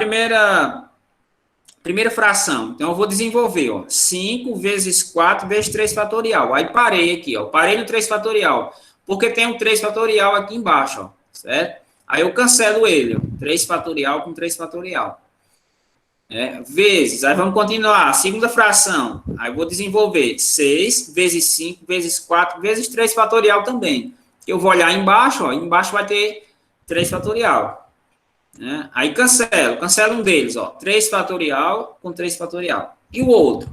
Speaker 1: primeira fração. Então, eu vou desenvolver, ó, 5 vezes 4 vezes 3 fatorial. Aí, parei aqui, ó. Parei no 3 fatorial. Porque tem um 3 fatorial aqui embaixo, ó. Certo? Aí, eu cancelo ele, ó. 3 fatorial com 3 fatorial. Vezes. Aí, vamos continuar. Segunda fração. Aí, eu vou desenvolver 6 vezes 5 vezes 4 vezes 3 fatorial também. Eu vou olhar embaixo, ó. Embaixo vai ter 3 fatorial. Né? Aí cancelo um deles, ó, 3 fatorial com 3 fatorial. E o outro?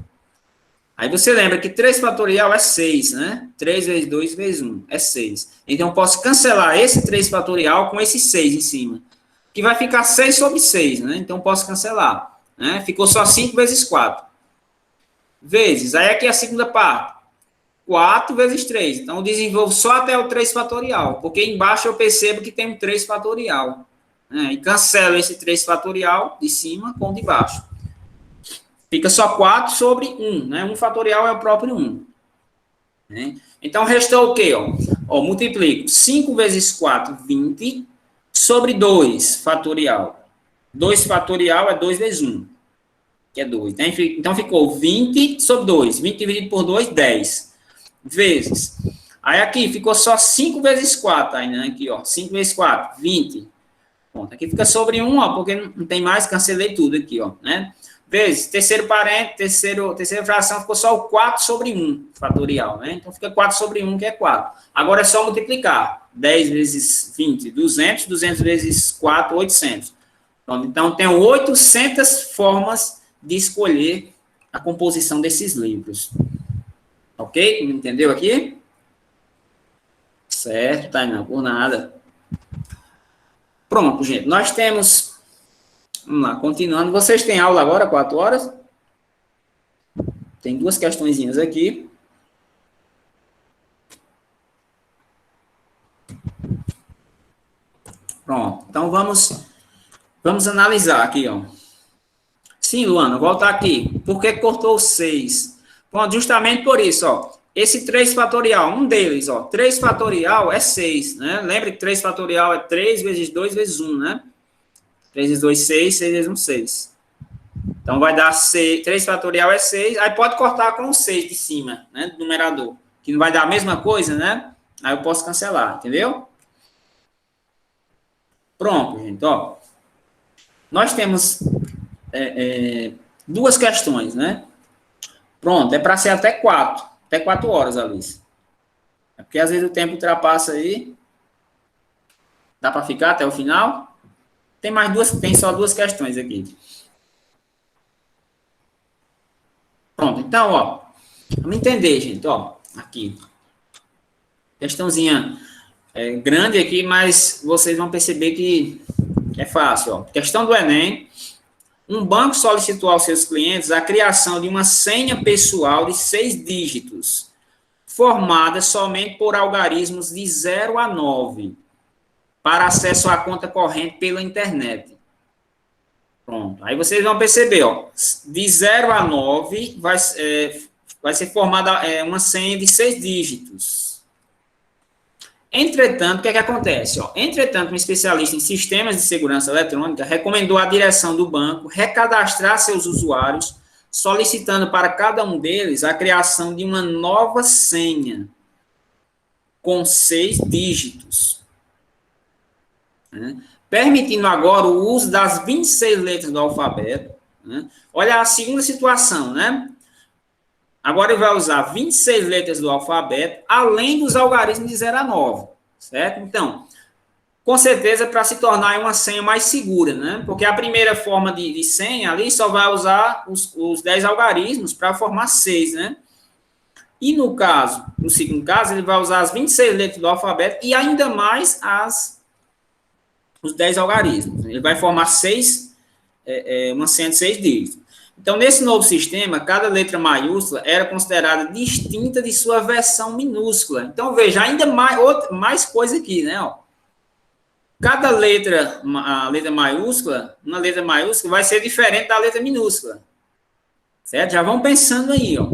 Speaker 1: Aí você lembra que 3 fatorial é 6, né? 3 vezes 2 vezes 1 é 6. Então, eu posso cancelar esse 3 fatorial com esse 6 em cima, que vai ficar 6 sobre 6, né? Então, eu posso cancelar. Né? Ficou só 5 vezes 4. Vezes, aí aqui é a segunda parte. 4 vezes 3. Então, eu desenvolvo só até o 3 fatorial, porque embaixo eu percebo que tem um 3 fatorial. E cancelo esse 3 fatorial de cima com o de baixo. Fica só 4 sobre 1. Né? 1 fatorial é o próprio 1. Né? Então, restou o quê? Ó, multiplico 5 vezes 4, 20, sobre 2 fatorial. 2 fatorial é 2 vezes 1, que é 2. Então, ficou 20 sobre 2. 20 dividido por 2, 10. Vezes. Aí, aqui, ficou só 5 vezes 4. Aí, né? Aqui, ó, 5 vezes 4, 20. Ponto. Aqui fica sobre 1, ó, porque não tem mais, cancelei tudo aqui, ó, né? Vezes, terceiro parente, terceira fração, ficou só o 4 sobre 1 fatorial, né? Então, fica 4 sobre 1, que é 4. Agora é só multiplicar. 10 vezes 20, 200. 200 vezes 4, 800. Pronto, então, tem 800 formas de escolher a composição desses livros. Ok? Entendeu aqui? Certo, tá, não, por nada. Pronto, gente, nós temos... Vamos lá, continuando. Vocês têm aula agora, 4 horas? Tem 2 questõezinhas aqui. Pronto, então vamos analisar aqui, ó. Sim, Luana, volta aqui. Por que cortou 6? Bom, justamente por isso, ó. Esse 3 fatorial, um deles, ó. 3 fatorial é 6, né? Lembra que 3 fatorial é 3 vezes 2 vezes 1, né? 3 vezes 2, 6, 6 vezes 1, 6. Então, vai dar 6, 3 fatorial é 6, aí pode cortar com o 6 de cima, né, do numerador, que não vai dar a mesma coisa, né? Aí eu posso cancelar, entendeu? Pronto, gente, ó. Nós temos 2 questões, né? Pronto, é para ser até 4 horas, Alice. É porque às vezes o tempo ultrapassa aí. Dá para ficar até o final? Tem só 2 questões aqui. Pronto, então, ó, vamos entender, gente, ó, aqui. Questãozinha grande aqui, mas vocês vão perceber que é fácil, ó. Questão do Enem. Um banco solicitou aos seus clientes a criação de uma senha pessoal de 6 dígitos, formada somente por algarismos de 0 a 9, para acesso à conta corrente pela internet. Pronto. Aí vocês vão perceber, ó, de 0 a 9 vai ser formada uma senha de 6 dígitos. Entretanto, o que é que acontece? Ó? Entretanto, um especialista em sistemas de segurança eletrônica recomendou à direção do banco recadastrar seus usuários, solicitando para cada um deles a criação de uma nova senha com 6 dígitos. Né? Permitindo agora o uso das 26 letras do alfabeto. Né? Olha a segunda situação, né? Agora ele vai usar 26 letras do alfabeto, além dos algarismos de 0 a 9, certo? Então, Com certeza, para se tornar uma senha mais segura, né? Porque a primeira forma de senha ali só vai usar os 10 algarismos para formar 6, né? E no segundo caso, ele vai usar as 26 letras do alfabeto e ainda mais os 10 algarismos. Ele vai formar uma senha de 6 dígitos. Então, nesse novo sistema, cada letra maiúscula era considerada distinta de sua versão minúscula. Então, veja, ainda mais coisa aqui, né? Ó. Cada letra, a letra maiúscula, uma letra maiúscula vai ser diferente da letra minúscula. Certo? Já vão pensando aí, ó.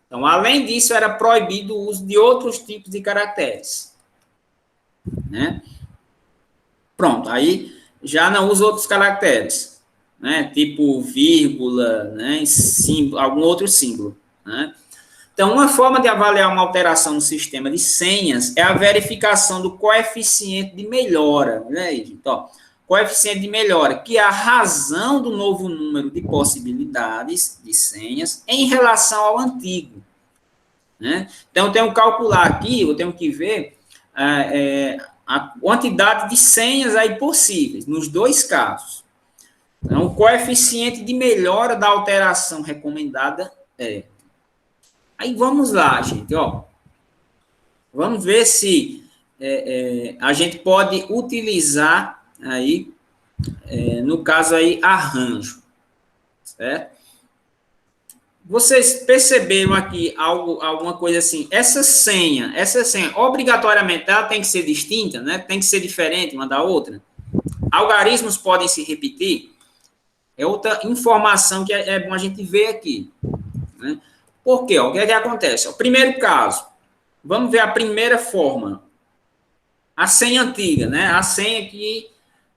Speaker 1: Então, além disso, era proibido o uso de outros tipos de caracteres. Né? Pronto, aí já não usa outros caracteres, né? Tipo vírgula, né? Símbolo, algum outro símbolo. Né? Então, uma forma de avaliar uma alteração no sistema de senhas é a verificação do coeficiente de melhora. Olha aí, gente, ó. Coeficiente de melhora, que é a razão do novo número de possibilidades de senhas em relação ao antigo. Né? Então, eu tenho que calcular aqui, eu tenho que ver a quantidade de senhas aí possíveis, nos dois casos. Então, o coeficiente de melhora da alteração recomendada é... Aí, vamos lá, gente, ó. Vamos ver se a gente pode utilizar aí, no caso aí, arranjo, certo? Vocês perceberam aqui alguma coisa assim? Essa senha, obrigatoriamente, ela tem que ser distinta, né? Tem que ser diferente uma da outra. Algarismos podem se repetir. É outra informação que é bom a gente ver aqui. Né? Por quê? O que é que acontece? O primeiro caso, vamos ver a primeira forma. A senha antiga, né? A senha que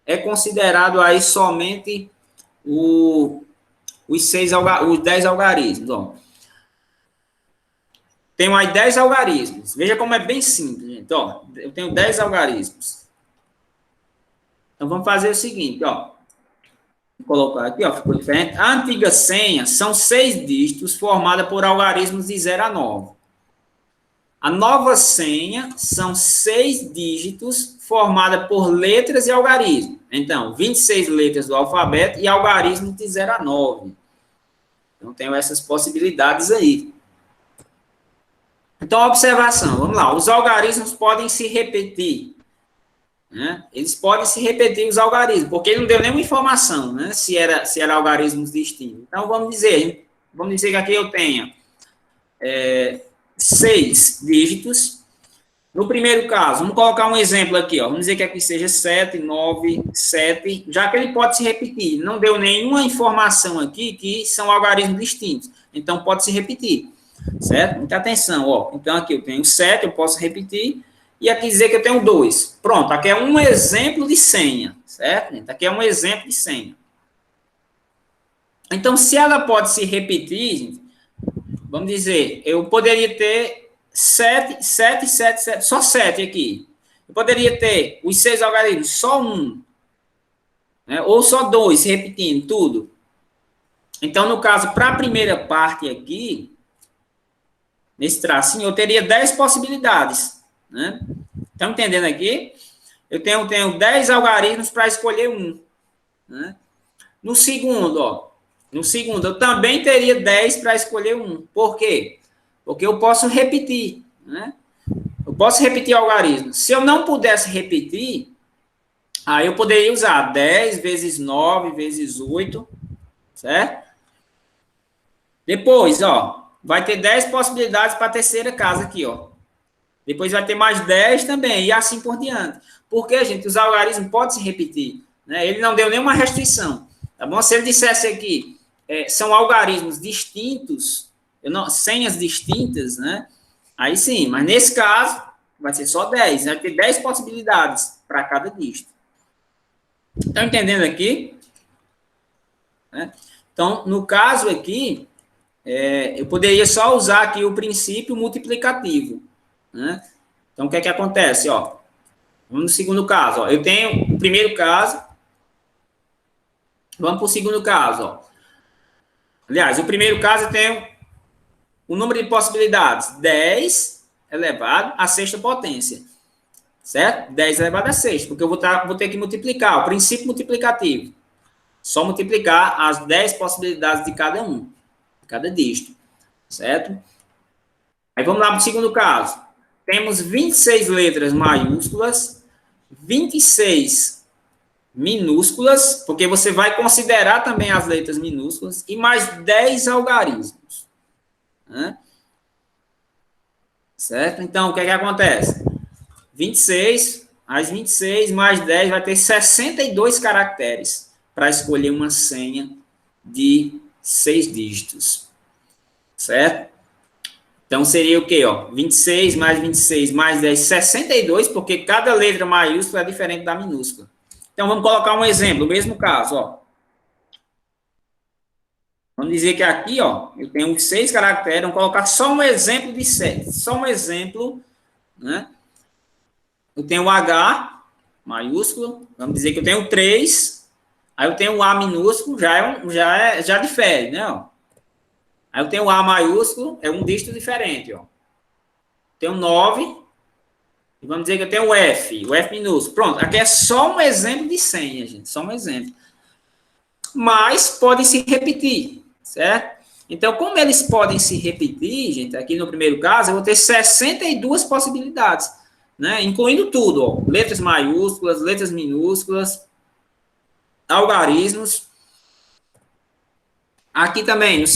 Speaker 1: é considerado aí somente os 10 algarismos. Ó. Tenho aí 10 algarismos. Veja como é bem simples, gente. Ó, eu tenho 10 algarismos. Então, vamos fazer o seguinte, ó. Vou colocar aqui, ó, ficou diferente. A antiga senha são 6 dígitos formada por algarismos de 0 a 9. A nova senha são 6 dígitos formada por letras e algarismos. Então, 26 letras do alfabeto e algarismos de 0 a 9. Então, tenho essas possibilidades aí. Então, observação, vamos lá. Os algarismos podem se repetir. Né? Eles podem se repetir, os algarismos, porque ele não deu nenhuma informação, né? Se era algarismos distintos. Então, vamos dizer que aqui eu tenha 6 dígitos. No primeiro caso, vamos colocar um exemplo aqui, ó. Vamos dizer que aqui seja 7, 9, 7, já que ele pode se repetir. Não deu nenhuma informação aqui que são algarismos distintos. Então, pode se repetir, certo? Muita atenção, ó. Então, aqui eu tenho 7, eu posso repetir. E aqui dizer que eu tenho 2. Pronto, aqui é um exemplo de senha, certo? Aqui é um exemplo de senha. Então, se ela pode se repetir, gente, vamos dizer, eu poderia ter 7, só 7 aqui. Eu poderia ter os 6 algarismos, só um. Né? Ou só 2, se repetindo, tudo. Então, no caso, para a primeira parte aqui, nesse tracinho, eu teria 10 possibilidades. Né? Estão entendendo aqui? Eu tenho 10 algarismos para escolher um. Né? No segundo, ó. No segundo, eu também teria 10 para escolher um. Por quê? Porque eu posso repetir. Né? Eu posso repetir algarismos. Se eu não pudesse repetir, aí eu poderia usar 10 vezes 9 vezes 8. Certo? Depois, ó. Vai ter 10 possibilidades para a terceira casa aqui, ó. Depois vai ter mais 10 também, e assim por diante. Porque, gente, os algarismos podem se repetir. Né? Ele não deu nenhuma restrição. Tá bom? Se ele dissesse aqui, são algarismos distintos, senhas distintas, né? Aí sim, mas nesse caso, vai ser só 10. Vai ter 10 possibilidades para cada dígito. Estão entendendo aqui? Né? Então, no caso aqui, eu poderia só usar aqui o princípio multiplicativo. Né? Então, o que é que acontece? Ó, vamos no segundo caso. Ó. Eu tenho o primeiro caso. Vamos para o segundo caso. Ó. Aliás, o primeiro caso eu tenho o número de possibilidades. 10 elevado à sexta potência. certo? 10 elevado a 6, porque eu vou ter que multiplicar, o princípio multiplicativo. Só multiplicar as 10 possibilidades de cada um, de cada dígito, certo? Aí vamos lá para o segundo caso. Temos 26 letras maiúsculas, 26 minúsculas, porque você vai considerar também as letras minúsculas, e mais 10 algarismos. Né? Certo? Então, o que é que acontece? 26, mais 26, mais 10, vai ter 62 caracteres para escolher uma senha de 6 dígitos. Certo? Então, seria o quê? Ó? 26 mais 10, 62, porque cada letra maiúscula é diferente da minúscula. Então, vamos colocar um exemplo, o mesmo caso, ó. Vamos dizer que aqui, ó, eu tenho 6 caracteres, vamos colocar só um exemplo de 7. Só um exemplo, né? Eu tenho o H maiúsculo, vamos dizer que eu tenho 3, aí eu tenho o A minúsculo, já difere, né? Ó. Aí eu tenho o A maiúsculo, é um dígito diferente, ó. Tenho 9, e vamos dizer que eu tenho o F minúsculo. Pronto, aqui é só um exemplo de senha, gente, só um exemplo. Mas podem se repetir, certo? Então, como eles podem se repetir, gente, aqui no primeiro caso, eu vou ter 62 possibilidades, né? Incluindo tudo, ó, letras maiúsculas, letras minúsculas, algarismos. Aqui também, no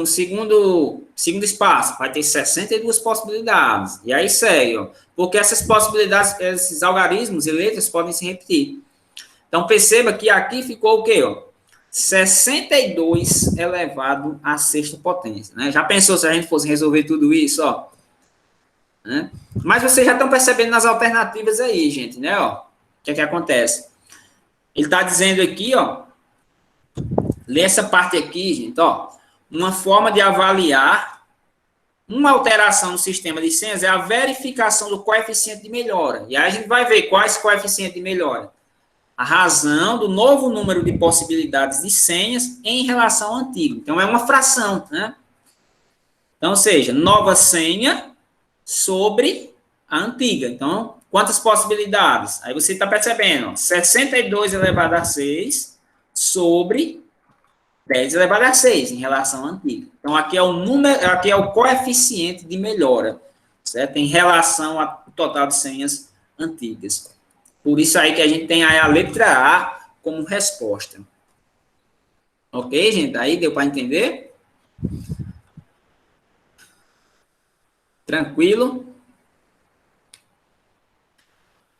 Speaker 1: segundo espaço, vai ter 62 possibilidades. E aí segue, ó, porque essas possibilidades, esses algarismos e letras podem se repetir. Então, perceba que aqui ficou o quê? Ó? 62 elevado à sexta potência. Né? Já pensou se a gente fosse resolver tudo isso? Ó? Né? Mas vocês já estão percebendo nas alternativas aí, gente. Né? Ó, o que é que acontece? Ele está dizendo aqui, ó, lê essa parte aqui, gente. Ó, uma forma de avaliar uma alteração no sistema de senhas é a verificação do coeficiente de melhora. E aí a gente vai ver quais coeficientes de melhora. A razão do novo número de possibilidades de senhas em relação ao antigo. Então, é uma fração, né? Então, ou seja, nova senha sobre a antiga. Então, quantas possibilidades? Aí você está percebendo, ó, 62 elevado a 6 sobre 10 elevado a 6 em relação à antiga. Então, aqui é o número, aqui é o coeficiente de melhora, certo? Em relação ao total de senhas antigas. Por isso aí que a gente tem aí a letra A como resposta. Ok, gente? Aí deu para entender? Tranquilo?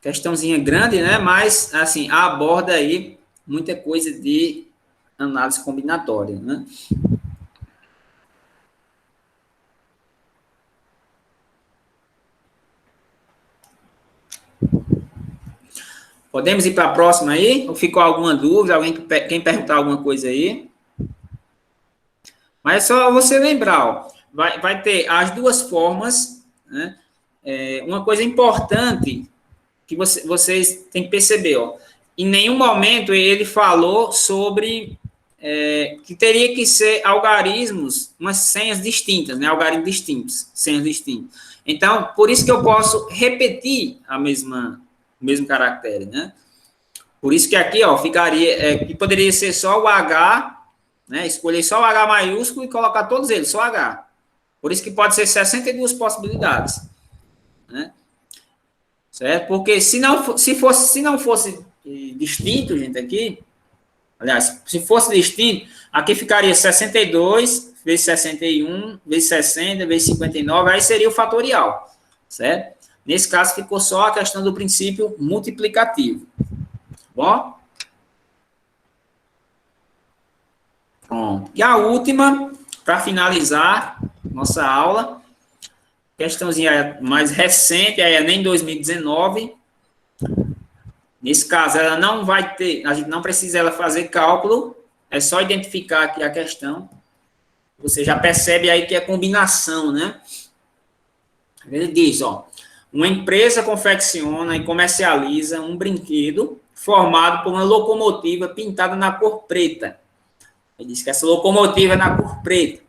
Speaker 1: Questãozinha grande, né? Mas, assim, aborda aí muita coisa de análise combinatória, né? Podemos ir para a próxima aí? Ou ficou alguma dúvida? Alguém quem perguntar alguma coisa aí? Mas é só você lembrar, ó, vai ter as duas formas, né? Uma coisa importante que vocês têm que perceber, ó, em nenhum momento ele falou sobre que teria que ser algarismos, umas senhas distintas, né? Algarismos distintos, senhas distintas. Então, por isso que eu posso repetir o mesmo caractere, né? Por isso que aqui, ó, ficaria, que poderia ser só o H, né? Escolher só o H maiúsculo e colocar todos eles, só H. Por isso que pode ser 62 possibilidades, né? Certo? Porque se não fosse distinto, gente, aqui, aliás, se fosse distinto, aqui ficaria 62 vezes 61 vezes 60 vezes 59, aí seria o fatorial, certo? Nesse caso, ficou só a questão do princípio multiplicativo. Bom? Pronto. E a última, para finalizar nossa aula, questãozinha mais recente, é nem 2019. Nesse caso, ela não vai ter, a gente não precisa ela fazer cálculo, é só identificar aqui a questão. Você já percebe aí que é combinação, né? Ele diz, ó, uma empresa confecciona e comercializa um brinquedo formado por uma locomotiva pintada na cor preta. Ele diz que essa locomotiva é na cor preta.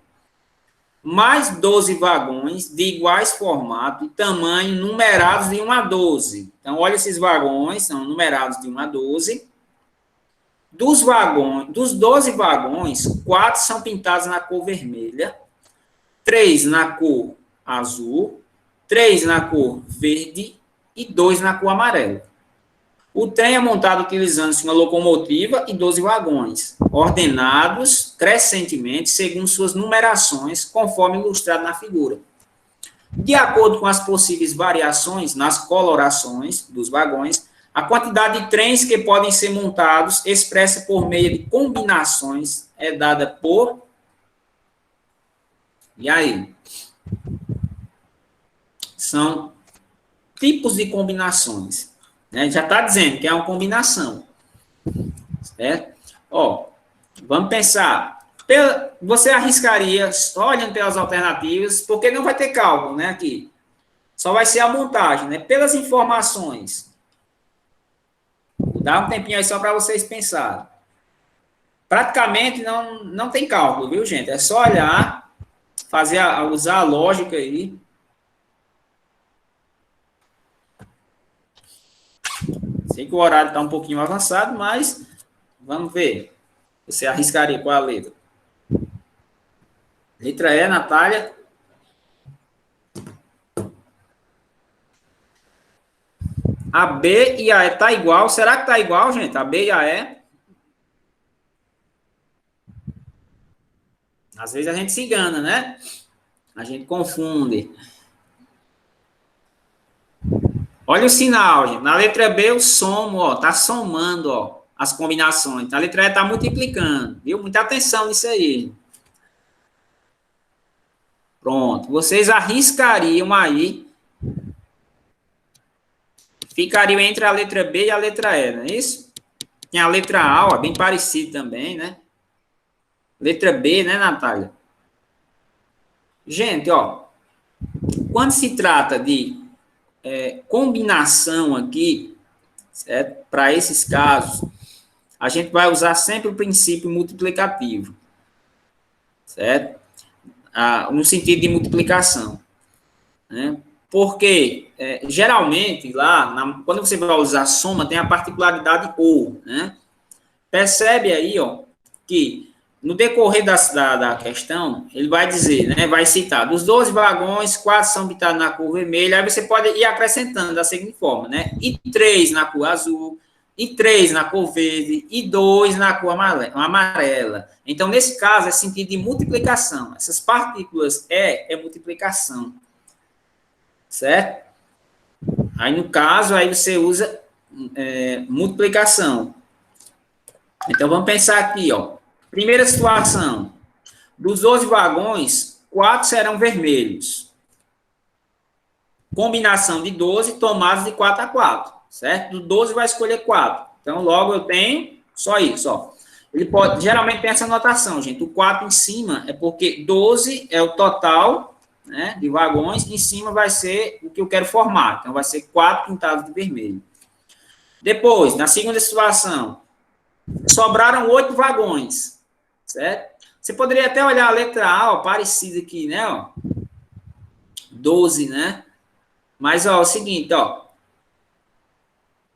Speaker 1: mais 12 vagões de iguais formato e tamanho numerados de 1 a 12. Então, olha esses vagões, são numerados de 1 a 12. Dos 12 vagões, 4 são pintados na cor vermelha, 3 na cor azul, 3 na cor verde e 2 na cor amarela. O trem é montado utilizando-se uma locomotiva e 12 vagões, ordenados crescentemente segundo suas numerações, conforme ilustrado na figura. De acordo com as possíveis variações nas colorações dos vagões, a quantidade de trens que podem ser montados, expressa por meio de combinações, é dada por... E aí? São tipos de combinações. Né? Já está dizendo que é uma combinação. Certo? Ó, vamos pensar. Você arriscaria, só olhando pelas alternativas, porque não vai ter cálculo, né, aqui. Só vai ser a montagem, né? Pelas informações. Dá um tempinho aí só para vocês pensarem. Praticamente não tem cálculo, viu, gente? É só olhar, usar a lógica aí. Sei que o horário está um pouquinho avançado, mas vamos ver. Você arriscaria qual é a letra? Letra E, Natália. A B e a E tá igual. Será que tá igual, gente? A B e a E? Às vezes a gente se engana, né? A gente confunde. Olha o sinal, gente. Na letra B, eu somo, ó. Tá somando, ó, as combinações. Na letra E tá multiplicando, viu? Muita atenção nisso aí. Pronto. Vocês arriscariam aí. Ficariam entre a letra B e a letra E, não é isso? Tem a letra A, ó, bem parecido também, né? Letra B, né, Natália? Gente, ó. Quando se trata de combinação aqui, para esses casos, a gente vai usar sempre o princípio multiplicativo, certo? No sentido de multiplicação, né? Porque, geralmente, lá, quando você vai usar soma, tem a particularidade ou, né? Percebe aí, ó, que no decorrer da questão, ele vai dizer, né, vai citar, dos 12 vagões, 4 são pintados na cor vermelha, aí você pode ir acrescentando da seguinte forma, né, e 3 na cor azul, e 3 na cor verde, e 2 na cor amarela. Então, nesse caso, é sentido de multiplicação. Essas partículas é multiplicação. Certo? Aí, no caso, aí você usa multiplicação. Então, vamos pensar aqui, ó. Primeira situação. Dos 12 vagões, 4 serão vermelhos. Combinação de 12 tomados de 4 a 4. Certo? Do 12 vai escolher 4. Então, logo eu tenho só isso, ó. Ele pode, geralmente tem essa anotação, gente. O 4 em cima é porque 12 é o total, né, de vagões. Em cima vai ser o que eu quero formar. Então, vai ser 4 pintados de vermelho. Depois, na segunda situação, sobraram 8 vagões, certo? Você poderia até olhar a letra A, ó, parecida aqui, né, ó. 12, né? Mas, ó, é o seguinte, ó.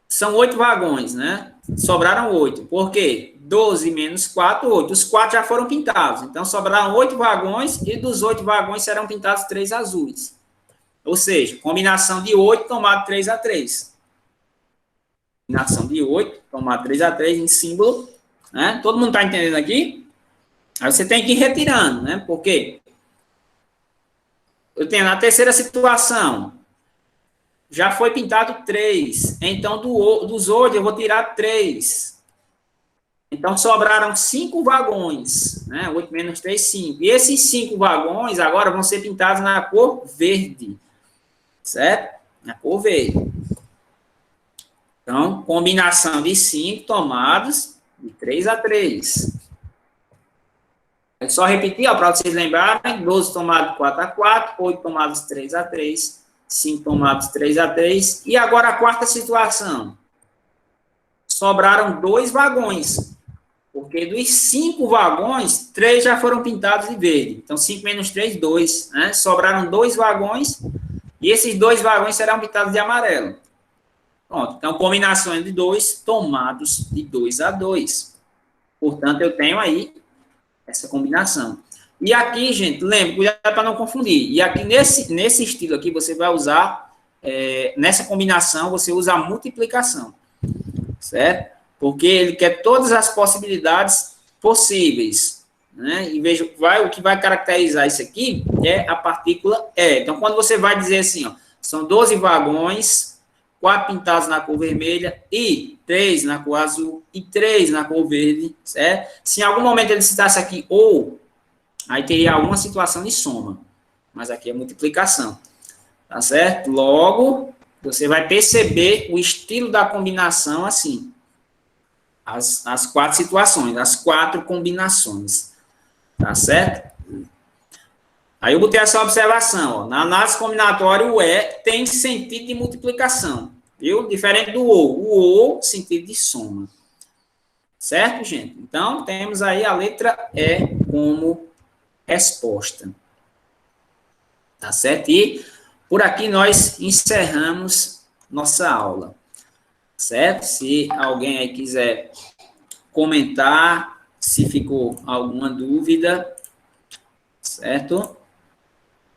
Speaker 1: São 8 vagões, né? Sobraram 8. Por quê? 12 menos 4, 8. Os 4 já foram pintados. Então, sobraram 8 vagões e dos 8 vagões serão pintados 3 azuis. Ou seja, combinação de 8 tomado 3 a 3. Combinação de 8 tomado 3 a 3 em símbolo. Né? Todo mundo está entendendo aqui? Aí você tem que ir retirando, né? Por quê? Eu tenho na terceira situação. Já foi pintado 3. Então, dos 8 eu vou tirar 3. Então, sobraram 5 vagões. Né? 8 menos 3, 5. E esses 5 vagões agora vão ser pintados na cor verde. Certo? Na cor verde. Então, combinação de 5 tomados de 3 a 3. É só repetir, para vocês lembrarem. 12 tomados 4 a 4. 8 tomados 3 a 3. 5 tomados 3 a 3. E agora a quarta situação. Sobraram 2 vagões. Porque dos 5 vagões, 3 já foram pintados de verde. Então, 5 menos 3, 2. Né? Sobraram 2 vagões e esses 2 vagões serão pintados de amarelo. Pronto. Então, combinações de 2 tomados de 2 a 2. Portanto, eu tenho aí essa combinação. E aqui, gente, lembre, cuidado para não confundir. E aqui, nesse estilo aqui, você vai usar, nessa combinação, você usa a multiplicação. Certo? Porque ele quer todas as possibilidades possíveis. Né? E veja, o que vai caracterizar isso aqui é a partícula E. Então, quando você vai dizer assim, ó, são 12 vagões, 4 pintados na cor vermelha e 3 na cor azul e 3 na cor verde, certo? Se em algum momento ele citasse aqui ou, aí teria alguma situação de soma. Mas aqui é multiplicação. Tá certo? Logo, você vai perceber o estilo da combinação assim. As 4 situações, as 4 combinações. Tá certo? Aí eu botei essa observação. Ó. Na análise combinatória, o E tem sentido de multiplicação. Viu? Diferente do O. O O, sentido de soma. Certo, gente? Então, temos aí a letra E como resposta. Tá certo? E por aqui nós encerramos nossa aula. Certo? Se alguém aí quiser comentar, se ficou alguma dúvida, certo?